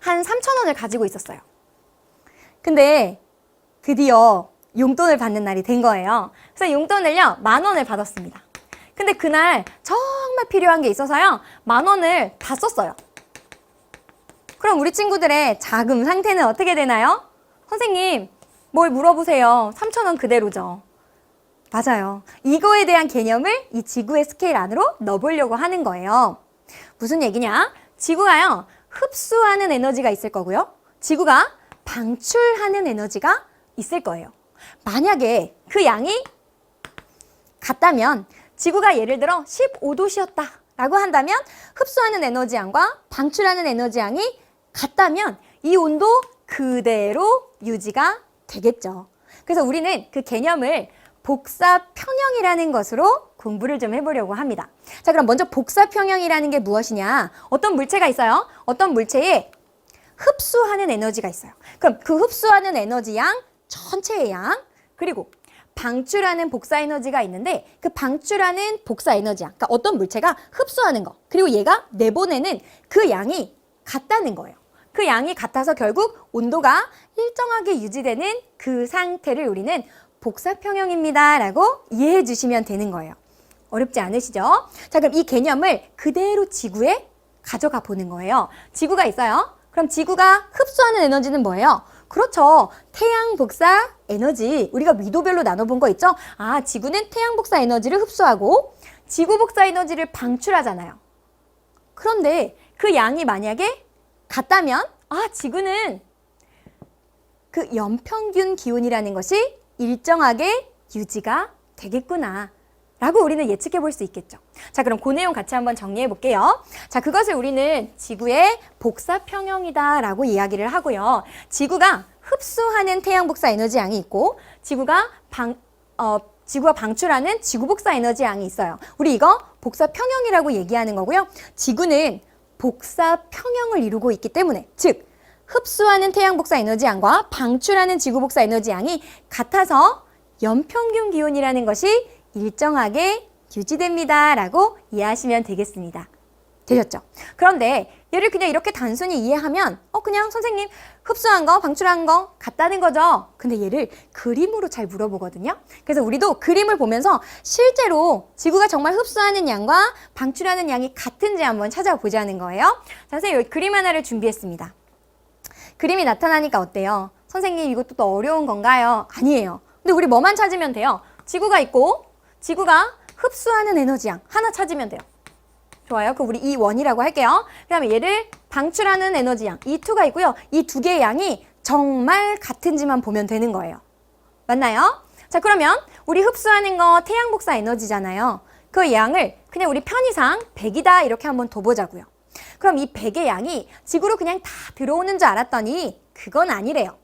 한 3,000원을 가지고 있었어요. 근데 드디어 용돈을 받는 날이 된 거예요. 그래서 용돈을요, 10,000원을 받았습니다. 근데 그날 정말 필요한 게 있어서요, 10,000원을 다 썼어요. 그럼 우리 친구들의 자금 상태는 어떻게 되나요? 선생님, 뭘 물어보세요. 3,000원 그대로죠. 맞아요. 이거에 대한 개념을 이 지구의 스케일 안으로 넣어보려고 하는 거예요. 무슨 얘기냐? 지구가요, 흡수하는 에너지가 있을 거고요. 지구가 방출하는 에너지가 있을 거예요. 만약에 그 양이 같다면 지구가 예를 들어 15도씨였다 라고 한다면 흡수하는 에너지 양과 방출하는 에너지 양이 같다면 이 온도 그대로 유지가 되겠죠. 그래서 우리는 그 개념을 복사평형이라는 것으로 공부를 좀 해보려고 합니다. 자, 그럼 먼저 복사평형이라는 게 무엇이냐? 어떤 물체가 있어요. 어떤 물체에 흡수하는 에너지가 있어요. 그럼 그 흡수하는 에너지 양, 전체의 양, 그리고 방출하는 복사 에너지가 있는데 그 방출하는 복사 에너지 양, 그러니까 어떤 물체가 흡수하는 거, 그리고 얘가 내보내는 그 양이 같다는 거예요. 그 양이 같아서 결국 온도가 일정하게 유지되는 그 상태를 우리는 복사평형입니다 라고 이해해 주시면 되는 거예요. 어렵지 않으시죠? 자, 그럼 이 개념을 그대로 지구에 가져가 보는 거예요. 지구가 있어요. 그럼 지구가 흡수하는 에너지는 뭐예요? 그렇죠. 태양 복사 에너지. 우리가 위도별로 나눠본 거 있죠? 아, 지구는 태양 복사 에너지를 흡수하고 지구 복사 에너지를 방출하잖아요. 그런데 그 양이 만약에 같다면 아, 지구는 그 연평균 기온이라는 것이 일정하게 유지가 되겠구나 라고 우리는 예측해 볼 수 있겠죠. 자, 그럼 그 내용 같이 한번 정리해 볼게요. 자, 그것을 우리는 지구의 복사평형이다 라고 이야기를 하고요. 지구가 흡수하는 태양 복사 에너지 양이 있고 지구가 방출하는 지구 복사 에너지 양이 있어요. 우리 이거 복사평형이라고 얘기하는 거고요. 지구는 복사평형을 이루고 있기 때문에, 즉 흡수하는 태양 복사 에너지 양과 방출하는 지구 복사 에너지 양이 같아서 연평균 기온이라는 것이 일정하게 유지됩니다 라고 이해하시면 되겠습니다. 되셨죠? 그런데 얘를 그냥 이렇게 단순히 이해하면 그냥 선생님 흡수한 거 방출한 거 같다는 거죠. 근데 얘를 그림으로 잘 물어보거든요. 그래서 우리도 그림을 보면서 실제로 지구가 정말 흡수하는 양과 방출하는 양이 같은지 한번 찾아보자는 거예요. 자, 선생님 여기 그림 하나를 준비했습니다. 그림이 나타나니까 어때요? 선생님 이것도 또 어려운 건가요? 아니에요. 근데 우리 뭐만 찾으면 돼요? 지구가 있고 지구가 흡수하는 에너지 양 하나 찾으면 돼요. 좋아요. 그럼 우리 E1이라고 할게요. 그 다음에 얘를 방출하는 에너지 양 E2가 있고요. 이 두 개의 양이 정말 같은지만 보면 되는 거예요. 맞나요? 자, 그러면 우리 흡수하는 거 태양 복사 에너지잖아요. 그 양을 그냥 우리 편의상 100이다 이렇게 한번 둬보자고요. 그럼 이 100의 양이 지구로 그냥 다 들어오는 줄 알았더니 그건 아니래요.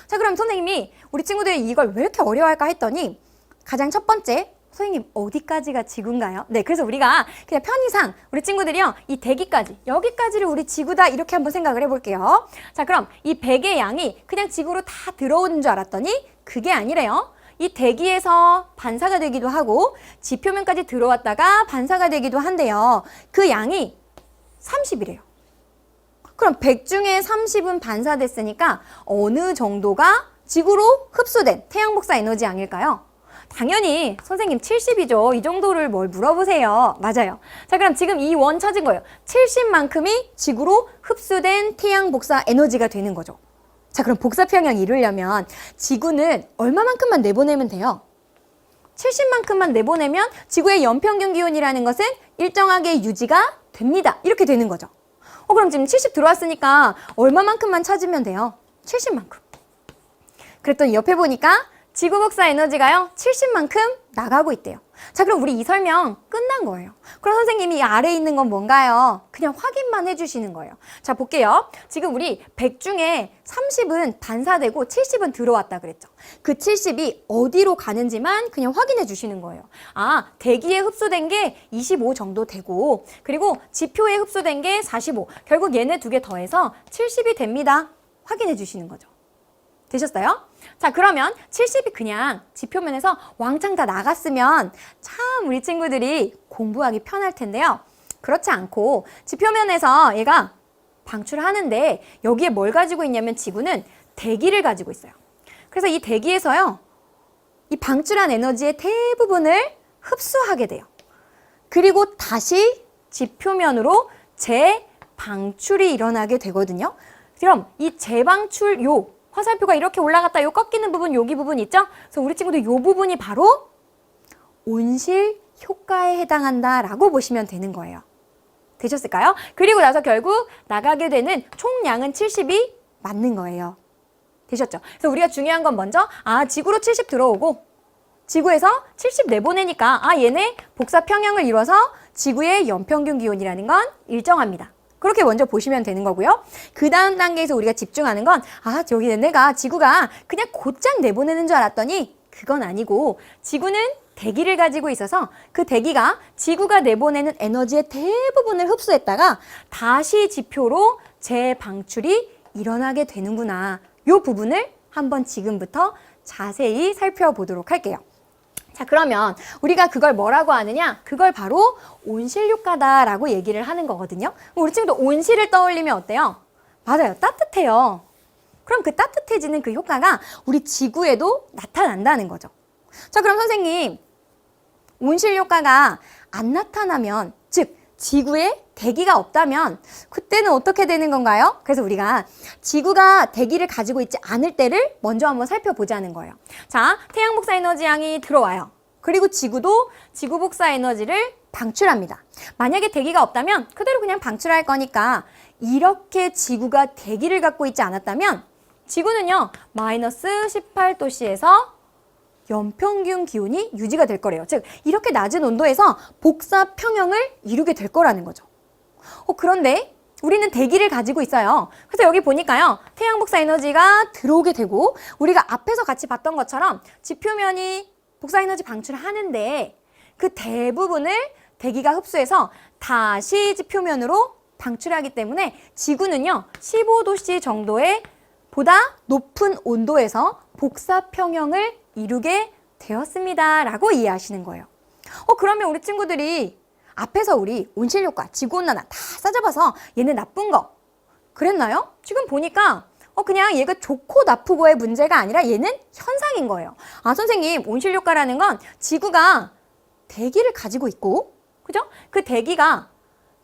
자, 그럼 선생님이 우리 친구들이 이걸 왜 이렇게 어려워할까 했더니 가장 첫 번째, 선생님 어디까지가 지구인가요? 네, 그래서 우리가 그냥 편의상 우리 친구들이요 이 대기까지, 여기까지를 우리 지구다 이렇게 한번 생각을 해볼게요. 자, 그럼 이 100의 양이 그냥 지구로 다 들어오는 줄 알았더니 그게 아니래요. 이 대기에서 반사가 되기도 하고 지표면까지 들어왔다가 반사가 되기도 한대요. 그 양이 30이래요. 그럼 100 중에 30은 반사됐으니까 어느 정도가 지구로 흡수된 태양 복사 에너지 양일까요? 당연히 선생님 70이죠. 이 정도를 뭘 물어보세요. 맞아요. 자, 그럼 지금 이 원 찾은 거예요. 70만큼이 지구로 흡수된 태양 복사 에너지가 되는 거죠. 자, 그럼 복사평형 이루려면 지구는 얼마만큼만 내보내면 돼요? 70만큼만 내보내면 지구의 연평균 기온이라는 것은 일정하게 유지가 됩니다. 이렇게 되는 거죠. 그럼 지금 70 들어왔으니까 얼마만큼만 찾으면 돼요? 70만큼. 그랬더니 옆에 보니까 지구 복사 에너지가요 70만큼 나가고 있대요. 자, 그럼 우리 이 설명 끝난 거예요. 그럼 선생님이 이 아래에 있는 건 뭔가요? 그냥 확인만 해주시는 거예요. 자, 볼게요. 지금 우리 100 중에 30은 반사되고 70은 들어왔다 그랬죠. 그 70이 어디로 가는지만 그냥 확인해 주시는 거예요. 아, 대기에 흡수된 게 25 정도 되고, 그리고 지표에 흡수된 게 45. 결국 얘네 두 개 더해서 70이 됩니다. 확인해 주시는 거죠. 되셨어요? 자, 그러면 70이 그냥 지표면에서 왕창 다 나갔으면 참 우리 친구들이 공부하기 편할 텐데요. 그렇지 않고 지표면에서 얘가 방출하는데 여기에 뭘 가지고 있냐면 지구는 대기를 가지고 있어요. 그래서 이 대기에서요, 이 방출한 에너지의 대부분을 흡수하게 돼요. 그리고 다시 지표면으로 재방출이 일어나게 되거든요. 그럼 이 재방출 화살표가 이렇게 올라갔다 요 꺾이는 부분, 여기 부분 있죠? 그래서 우리 친구들 요 부분이 바로 온실 효과에 해당한다라고 보시면 되는 거예요. 되셨을까요? 그리고 나서 결국 나가게 되는 총량은 70이 맞는 거예요. 되셨죠? 그래서 우리가 중요한 건 먼저 지구로 70 들어오고 지구에서 70 내보내니까 얘네 복사 평형을 이뤄서 지구의 연평균 기온이라는 건 일정합니다. 그렇게 먼저 보시면 되는 거고요. 그 다음 단계에서 우리가 집중하는 건 여기 내가 지구가 그냥 곧장 내보내는 줄 알았더니 그건 아니고 지구는 대기를 가지고 있어서 그 대기가 지구가 내보내는 에너지의 대부분을 흡수했다가 다시 지표로 재방출이 일어나게 되는구나. 이 부분을 한번 지금부터 자세히 살펴보도록 할게요. 자, 그러면 우리가 그걸 뭐라고 하느냐? 그걸 바로 온실효과다라고 얘기를 하는 거거든요. 우리 친구도 온실을 떠올리면 어때요? 맞아요. 따뜻해요. 그럼 그 따뜻해지는 그 효과가 우리 지구에도 나타난다는 거죠. 자, 그럼 선생님, 온실효과가 안 나타나면, 즉 지구에 대기가 없다면 그때는 어떻게 되는 건가요? 그래서 우리가 지구가 대기를 가지고 있지 않을 때를 먼저 한번 살펴보자는 거예요. 자, 태양 복사 에너지 양이 들어와요. 그리고 지구도 지구 복사 에너지를 방출합니다. 만약에 대기가 없다면 그대로 그냥 방출할 거니까 이렇게 지구가 대기를 갖고 있지 않았다면 지구는요, 마이너스 18도씨에서 연평균 기온이 유지가 될 거래요. 즉, 이렇게 낮은 온도에서 복사 평형을 이루게 될 거라는 거죠. 그런데 우리는 대기를 가지고 있어요. 그래서 여기 보니까요, 태양 복사 에너지가 들어오게 되고 우리가 앞에서 같이 봤던 것처럼 지표면이 복사 에너지 방출하는데 그 대부분을 대기가 흡수해서 다시 지표면으로 방출하기 때문에 지구는요, 15도씨 정도의 보다 높은 온도에서 복사 평형을 이루게 되었습니다 라고 이해하시는 거예요. 그러면 우리 친구들이 앞에서 우리 온실효과, 지구온난화 다 따져봐서 얘네 나쁜 거 그랬나요? 지금 보니까 그냥 얘가 좋고 나쁘고의 문제가 아니라 얘는 현상인 거예요. 선생님, 온실효과라는 건 지구가 대기를 가지고 있고, 그죠? 그 대기가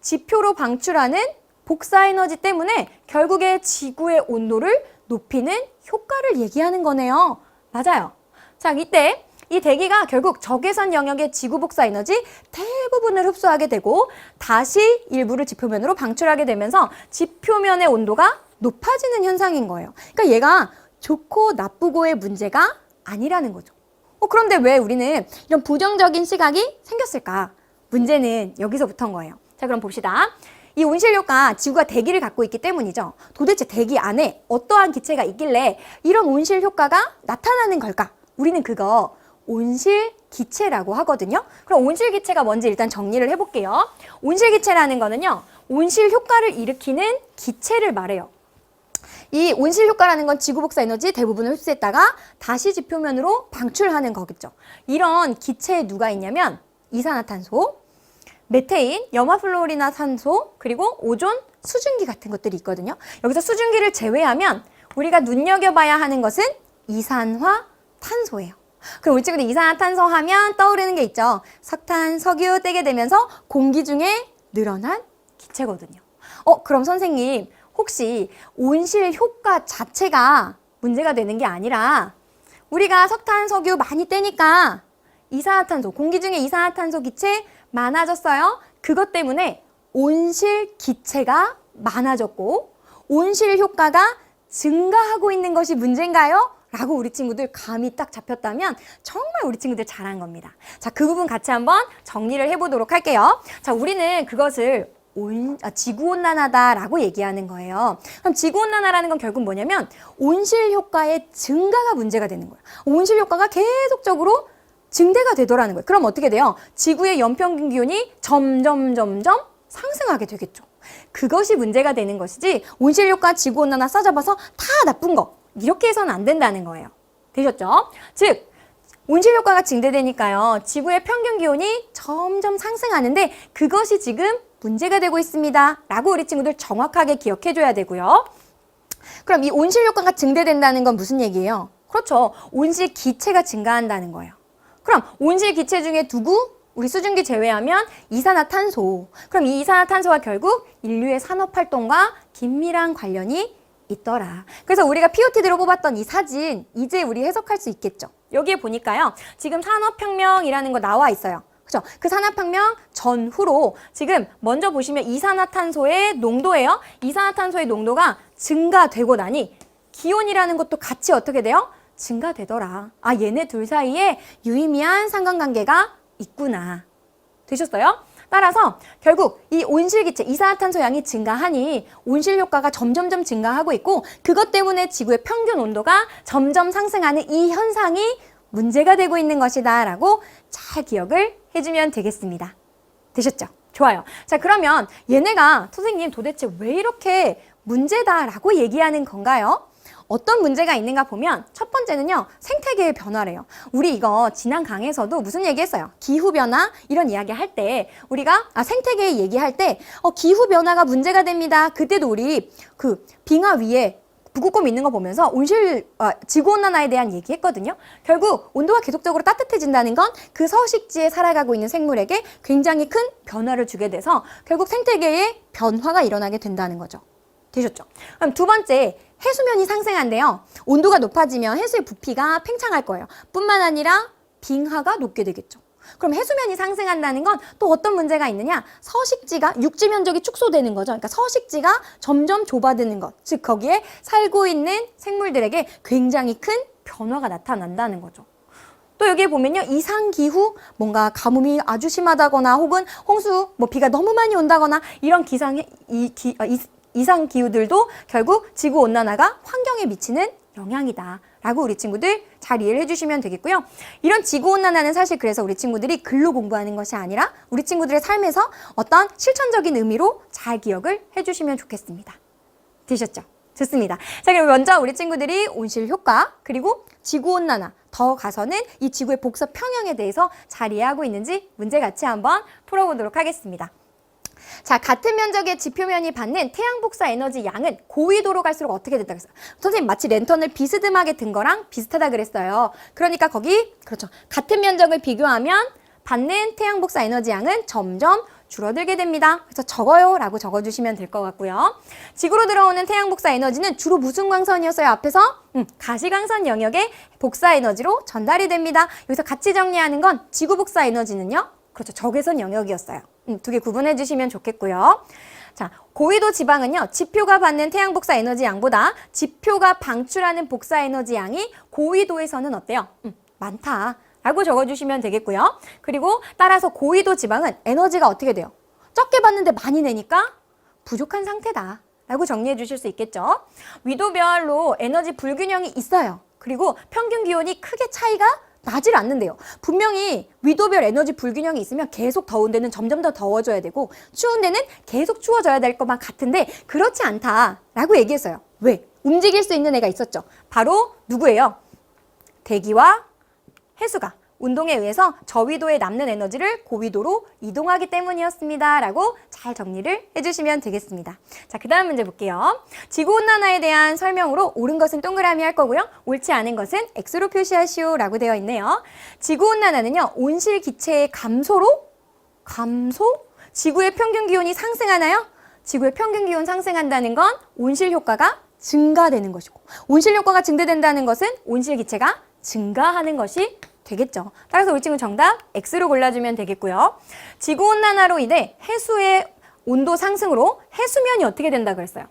지표로 방출하는 복사 에너지 때문에 결국에 지구의 온도를 높이는 효과를 얘기하는 거네요. 맞아요. 자, 이때 이 대기가 결국 적외선 영역의 지구 복사 에너지 대부분을 흡수하게 되고 다시 일부를 지표면으로 방출하게 되면서 지표면의 온도가 높아지는 현상인 거예요. 그러니까 얘가 좋고 나쁘고의 문제가 아니라는 거죠. 그런데 왜 우리는 이런 부정적인 시각이 생겼을까? 문제는 여기서부터인 거예요. 자, 그럼 봅시다. 이 온실효과, 지구가 대기를 갖고 있기 때문이죠. 도대체 대기 안에 어떠한 기체가 있길래 이런 온실효과가 나타나는 걸까? 우리는 그거 온실기체라고 하거든요. 그럼 온실기체가 뭔지 일단 정리를 해볼게요. 온실기체라는 거는요, 온실효과를 일으키는 기체를 말해요. 이 온실효과라는 건 지구 복사 에너지 대부분을 흡수했다가 다시 지표면으로 방출하는 거겠죠. 이런 기체에 누가 있냐면 이산화탄소, 메테인, 염화플로리나산소, 그리고 오존, 수증기 같은 것들이 있거든요. 여기서 수증기를 제외하면 우리가 눈여겨봐야 하는 것은 이산화탄소예요. 그럼 우리 친구들 이산화탄소 하면 떠오르는 게 있죠. 석탄, 석유 떼게 되면서 공기 중에 늘어난 기체거든요. 그럼 선생님, 혹시 온실 효과 자체가 문제가 되는 게 아니라 우리가 석탄, 석유 많이 떼니까 이산화탄소, 공기 중에 이산화탄소 기체 많아졌어요. 그것 때문에 온실 기체가 많아졌고 온실 효과가 증가하고 있는 것이 문제인가요? 라고 우리 친구들 감이 딱 잡혔다면 정말 우리 친구들 잘한 겁니다. 자, 그 부분 같이 한번 정리를 해보도록 할게요. 자, 우리는 그것을 지구온난화다라고 얘기하는 거예요. 그럼 지구온난화라는 건 결국 뭐냐면 온실 효과의 증가가 문제가 되는 거예요. 온실 효과가 계속적으로 증대가 되더라는 거예요. 그럼 어떻게 돼요? 지구의 연평균 기온이 점점 상승하게 되겠죠. 그것이 문제가 되는 것이지 온실 효과, 지구온난화 싸잡아서 다 나쁜 거 이렇게 해서는 안 된다는 거예요. 되셨죠? 즉 온실 효과가 증대되니까요. 지구의 평균 기온이 점점 상승하는데 그것이 지금 문제가 되고 있습니다. 라고 우리 친구들 정확하게 기억해 줘야 되고요. 그럼 이 온실 효과가 증대된다는 건 무슨 얘기예요? 그렇죠. 온실 기체가 증가한다는 거예요. 그럼 온실 기체 중에 누구? 우리 수증기 제외하면 이산화탄소. 그럼 이 이산화탄소가 결국 인류의 산업활동과 긴밀한 관련이 있더라. 그래서 우리가 POTD로 뽑았던 이 사진 이제 우리 해석할 수 있겠죠. 여기에 보니까요. 지금 산업혁명이라는 거 나와 있어요. 그죠? 그 산업혁명 전후로 지금 먼저 보시면 이산화탄소의 농도예요. 이산화탄소의 농도가 증가되고 나니 기온이라는 것도 같이 어떻게 돼요? 증가되더라. 아, 얘네 둘 사이에 유의미한 상관관계가 있구나. 되셨어요? 따라서 결국 이 온실기체, 이산화탄소 양이 증가하니 온실 효과가 점점점 증가하고 있고 그것 때문에 지구의 평균 온도가 점점 상승하는 이 현상이 문제가 되고 있는 것이다 라고 잘 기억을 해주면 되겠습니다. 되셨죠? 좋아요. 자, 그러면 얘네가 선생님 도대체 왜 이렇게 문제다라고 얘기하는 건가요? 어떤 문제가 있는가 보면 첫 번째는요. 생태계의 변화래요. 우리 이거 지난 강에서도 무슨 얘기했어요? 기후변화 이런 이야기 할 때 우리가 생태계 얘기할 때 기후변화가 문제가 됩니다. 그때도 우리 그 빙하 위에 북극곰 있는 거 보면서 지구온난화에 대한 얘기했거든요. 결국 온도가 계속적으로 따뜻해진다는 건 그 서식지에 살아가고 있는 생물에게 굉장히 큰 변화를 주게 돼서 결국 생태계에 변화가 일어나게 된다는 거죠. 되셨죠? 그럼 두 번째, 해수면이 상승한대요. 온도가 높아지면 해수의 부피가 팽창할 거예요. 뿐만 아니라 빙하가 녹게 되겠죠. 그럼 해수면이 상승한다는 건 또 어떤 문제가 있느냐? 서식지가, 육지 면적이 축소되는 거죠. 그러니까 서식지가 점점 좁아드는 것. 즉 거기에 살고 있는 생물들에게 굉장히 큰 변화가 나타난다는 거죠. 또 여기에 보면요. 이상기후, 뭔가 가뭄이 아주 심하다거나 혹은 홍수, 비가 너무 많이 온다거나 이런 이상기후들도 결국 지구온난화가 환경에 미치는 영향이다 라고 우리 친구들 잘 이해를 해주시면 되겠고요. 이런 지구온난화는 사실 그래서 우리 친구들이 글로 공부하는 것이 아니라 우리 친구들의 삶에서 어떤 실천적인 의미로 잘 기억을 해주시면 좋겠습니다. 되셨죠? 좋습니다. 자, 그럼 먼저 우리 친구들이 온실 효과 그리고 지구온난화 더 가서는 이 지구의 복서 평형에 대해서 잘 이해하고 있는지 문제 같이 한번 풀어보도록 하겠습니다. 자, 같은 면적의 지표면이 받는 태양 복사 에너지 양은 고위도로 갈수록 어떻게 된다고 했어요? 선생님 마치 랜턴을 비스듬하게 든 거랑 비슷하다 그랬어요. 그러니까 거기 그렇죠. 같은 면적을 비교하면 받는 태양 복사 에너지 양은 점점 줄어들게 됩니다. 그래서 적어요 라고 적어주시면 될 것 같고요. 지구로 들어오는 태양 복사 에너지는 주로 무슨 광선이었어요? 앞에서 가시광선 영역의 복사 에너지로 전달이 됩니다. 여기서 같이 정리하는 건 지구 복사 에너지는요. 그렇죠. 적외선 영역이었어요. 두 개 구분해 주시면 좋겠고요. 자, 고위도 지방은요. 지표가 받는 태양 복사 에너지 양보다 지표가 방출하는 복사 에너지 양이 고위도에서는 어때요? 많다. 라고 적어주시면 되겠고요. 그리고 따라서 고위도 지방은 에너지가 어떻게 돼요? 적게 받는데 많이 내니까 부족한 상태다. 라고 정리해 주실 수 있겠죠. 위도별로 에너지 불균형이 있어요. 그리고 평균 기온이 크게 차이가 나질 않는데요. 분명히 위도별 에너지 불균형이 있으면 계속 더운 데는 점점 더 더워져야 되고 추운 데는 계속 추워져야 될 것만 같은데 그렇지 않다라고 얘기했어요. 왜? 움직일 수 있는 애가 있었죠. 바로 누구예요? 대기와 해수가 운동에 의해서 저위도에 남는 에너지를 고위도로 이동하기 때문이었습니다. 라고 잘 정리를 해주시면 되겠습니다. 자, 그 다음 문제 볼게요. 지구온난화에 대한 설명으로 옳은 것은 동그라미 할 거고요. 옳지 않은 것은 X로 표시하시오 라고 되어 있네요. 지구온난화는요. 온실 기체의 감소? 지구의 평균 기온이 상승하나요? 지구의 평균 기온 상승한다는 건 온실 효과가 증가되는 것이고 온실 효과가 증대된다는 것은 온실 기체가 증가하는 것이 되겠죠. 따라서 우리 친구 정답 X로 골라주면 되겠고요. 지구온난화로 인해 해수의 온도 상승으로 해수면이 어떻게 된다 그랬어요?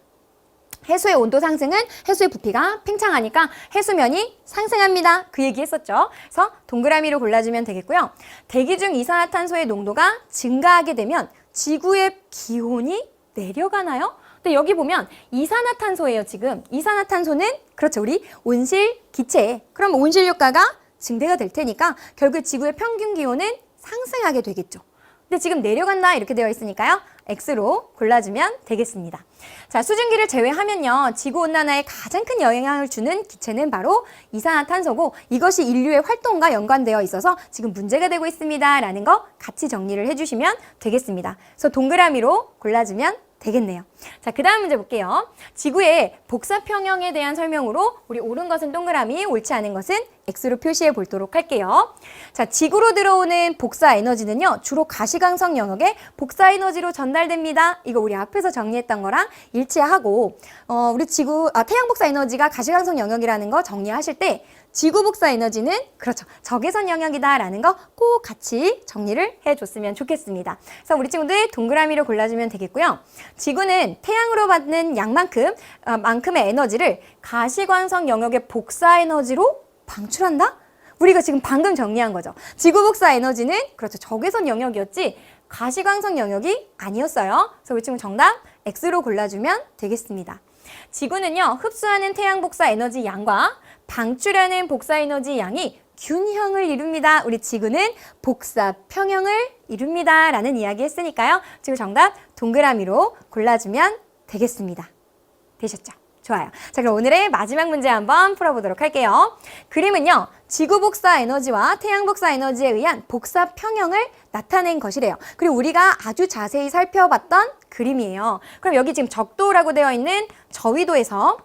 해수의 온도 상승은 해수의 부피가 팽창하니까 해수면이 상승합니다. 그 얘기 했었죠. 그래서 동그라미로 골라주면 되겠고요. 대기 중 이산화탄소의 농도가 증가하게 되면 지구의 기온이 내려가나요? 근데 여기 보면 이산화탄소예요, 지금. 이산화탄소는 그렇죠, 우리 온실 기체. 그럼 온실 효과가 증대가 될 테니까 결국 지구의 평균 기온은 상승하게 되겠죠. 근데 지금 내려간다 이렇게 되어 있으니까요. X로 골라주면 되겠습니다. 자, 수증기를 제외하면요. 지구온난화에 가장 큰 영향을 주는 기체는 바로 이산화탄소고 이것이 인류의 활동과 연관되어 있어서 지금 문제가 되고 있습니다. 라는 거 같이 정리를 해주시면 되겠습니다. 그래서 동그라미로 골라주면 되겠네요. 자, 그 다음 문제 볼게요. 지구의 복사평형에 대한 설명으로 우리 옳은 것은 동그라미, 옳지 않은 것은 X로 표시해 보도록 할게요. 자, 지구로 들어오는 복사 에너지는요. 주로 가시광선 영역에 복사 에너지로 전달됩니다. 이거 우리 앞에서 정리했던 거랑 일치하고 우리 태양 복사 에너지가 가시광선 영역이라는 거 정리하실 때 지구 복사 에너지는 그렇죠. 적외선 영역이다라는 거 꼭 같이 정리를 해줬으면 좋겠습니다. 그래서 우리 친구들 동그라미로 골라주면 되겠고요. 지구는 태양으로 받는 만큼의 에너지를 가시광선 영역의 복사 에너지로 방출한다? 우리가 지금 방금 정리한 거죠. 지구 복사 에너지는 그렇죠. 적외선 영역이었지 가시광선 영역이 아니었어요. 그래서 우리 친구 정답 X로 골라주면 되겠습니다. 지구는요. 흡수하는 태양 복사 에너지 양과 방출하는 복사 에너지 양이 균형을 이룹니다. 우리 지구는 복사 평형을 이룹니다. 라는 이야기 했으니까요. 지금 정답 동그라미로 골라주면 되겠습니다. 되셨죠? 좋아요. 자, 그럼 오늘의 마지막 문제 한번 풀어보도록 할게요. 그림은요. 지구 복사 에너지와 태양 복사 에너지에 의한 복사 평형을 나타낸 것이래요. 그리고 우리가 아주 자세히 살펴봤던 그림이에요. 그럼 여기 지금 적도라고 되어 있는 저위도에서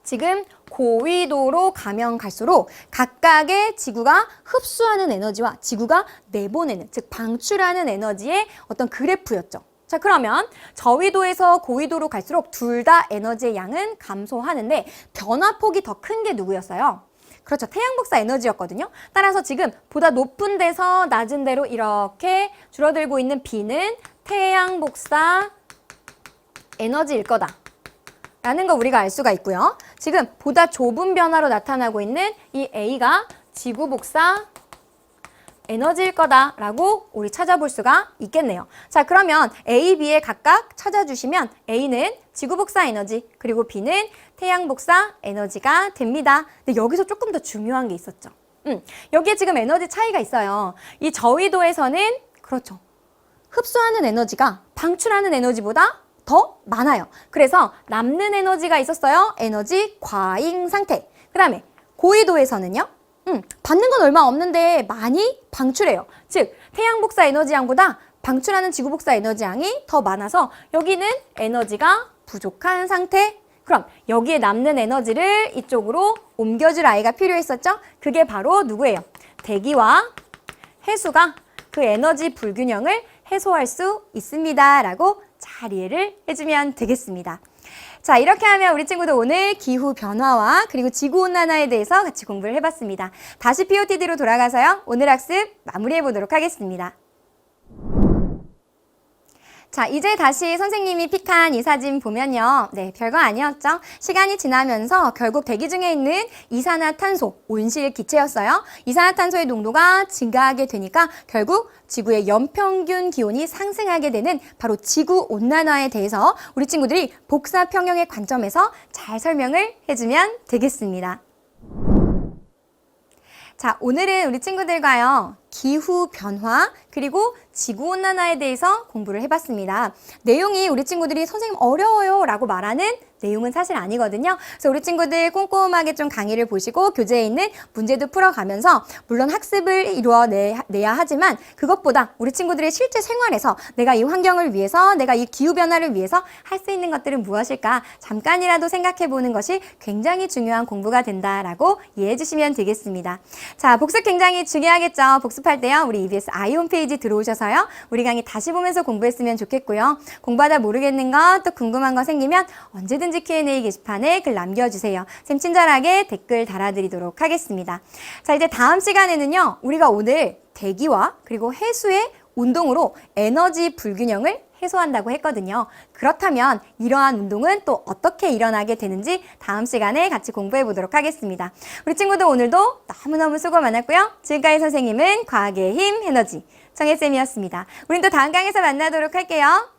지금 고위도로 가면 갈수록 각각의 지구가 흡수하는 에너지와 지구가 내보내는, 즉 방출하는 에너지의 어떤 그래프였죠. 자, 그러면 저위도에서 고위도로 갈수록 둘 다 에너지의 양은 감소하는데 변화폭이 더 큰 게 누구였어요? 그렇죠. 태양 복사 에너지였거든요. 따라서 지금 보다 높은 데서 낮은 데로 이렇게 줄어들고 있는 B는 태양 복사 에너지일 거다. 라는 거 우리가 알 수가 있고요. 지금 보다 좁은 변화로 나타나고 있는 이 A가 지구 복사 에너지일 거다라고 우리 찾아볼 수가 있겠네요. 자, 그러면 A, B에 각각 찾아주시면 A는 지구 복사 에너지, 그리고 B는 태양 복사 에너지가 됩니다. 근데 여기서 조금 더 중요한 게 있었죠. 여기에 지금 에너지 차이가 있어요. 이 저위도에서는 그렇죠. 흡수하는 에너지가 방출하는 에너지보다 더 많아요. 그래서 남는 에너지가 있었어요. 에너지 과잉 상태. 그 다음에 고위도에서는요. 받는 건 얼마 없는데 많이 방출해요. 즉 태양 복사 에너지 양보다 방출하는 지구 복사 에너지 양이 더 많아서 여기는 에너지가 부족한 상태. 그럼 여기에 남는 에너지를 이쪽으로 옮겨줄 아이가 필요했었죠? 그게 바로 누구예요? 대기와 해수가 그 에너지 불균형을 해소할 수 있습니다. 라고 잘 이해를 해주면 되겠습니다. 자, 이렇게 하면 우리 친구들 오늘 기후 변화와 그리고 지구온난화에 대해서 같이 공부를 해봤습니다. 다시 POTD로 돌아가서요. 오늘 학습 마무리해 보도록 하겠습니다. 자, 이제 다시 선생님이 픽한 이 사진 보면요. 네, 별거 아니었죠? 시간이 지나면서 결국 대기 중에 있는 이산화탄소, 온실 기체였어요. 이산화탄소의 농도가 증가하게 되니까 결국 지구의 연평균 기온이 상승하게 되는 바로 지구온난화에 대해서 우리 친구들이 복사평형의 관점에서 잘 설명을 해주면 되겠습니다. 자, 오늘은 우리 친구들과요. 기후 변화 그리고 지구온난화에 대해서 공부를 해봤습니다. 내용이 우리 친구들이 선생님 어려워요 라고 말하는 내용은 사실 아니거든요. 그래서 우리 친구들 꼼꼼하게 좀 강의를 보시고 교재에 있는 문제도 풀어가면서 물론 학습을 이루어내야 하지만 그것보다 우리 친구들의 실제 생활에서 내가 이 환경을 위해서 내가 이 기후변화를 위해서 할 수 있는 것들은 무엇일까 잠깐이라도 생각해보는 것이 굉장히 중요한 공부가 된다라고 이해해 주시면 되겠습니다. 자, 복습 굉장히 중요하겠죠. 복습할 때요. 우리 EBS I 홈페이지 들어오셔서요. 우리 강의 다시 보면서 공부했으면 좋겠고요. 공부하다 모르겠는 것 또 궁금한 거 생기면 언제든지 Q&A 게시판에 글 남겨주세요. 쌤 친절하게 댓글 달아드리도록 하겠습니다. 자, 이제 다음 시간에는요. 우리가 오늘 대기와 그리고 해수의 운동으로 에너지 불균형을 해소한다고 했거든요. 그렇다면 이러한 운동은 또 어떻게 일어나게 되는지 다음 시간에 같이 공부해 보도록 하겠습니다. 우리 친구들 오늘도 너무너무 수고 많았고요. 지금까지 선생님은 과학의 힘 에너지 정혜쌤이었습니다. 우린 또 다음 강에서 만나도록 할게요.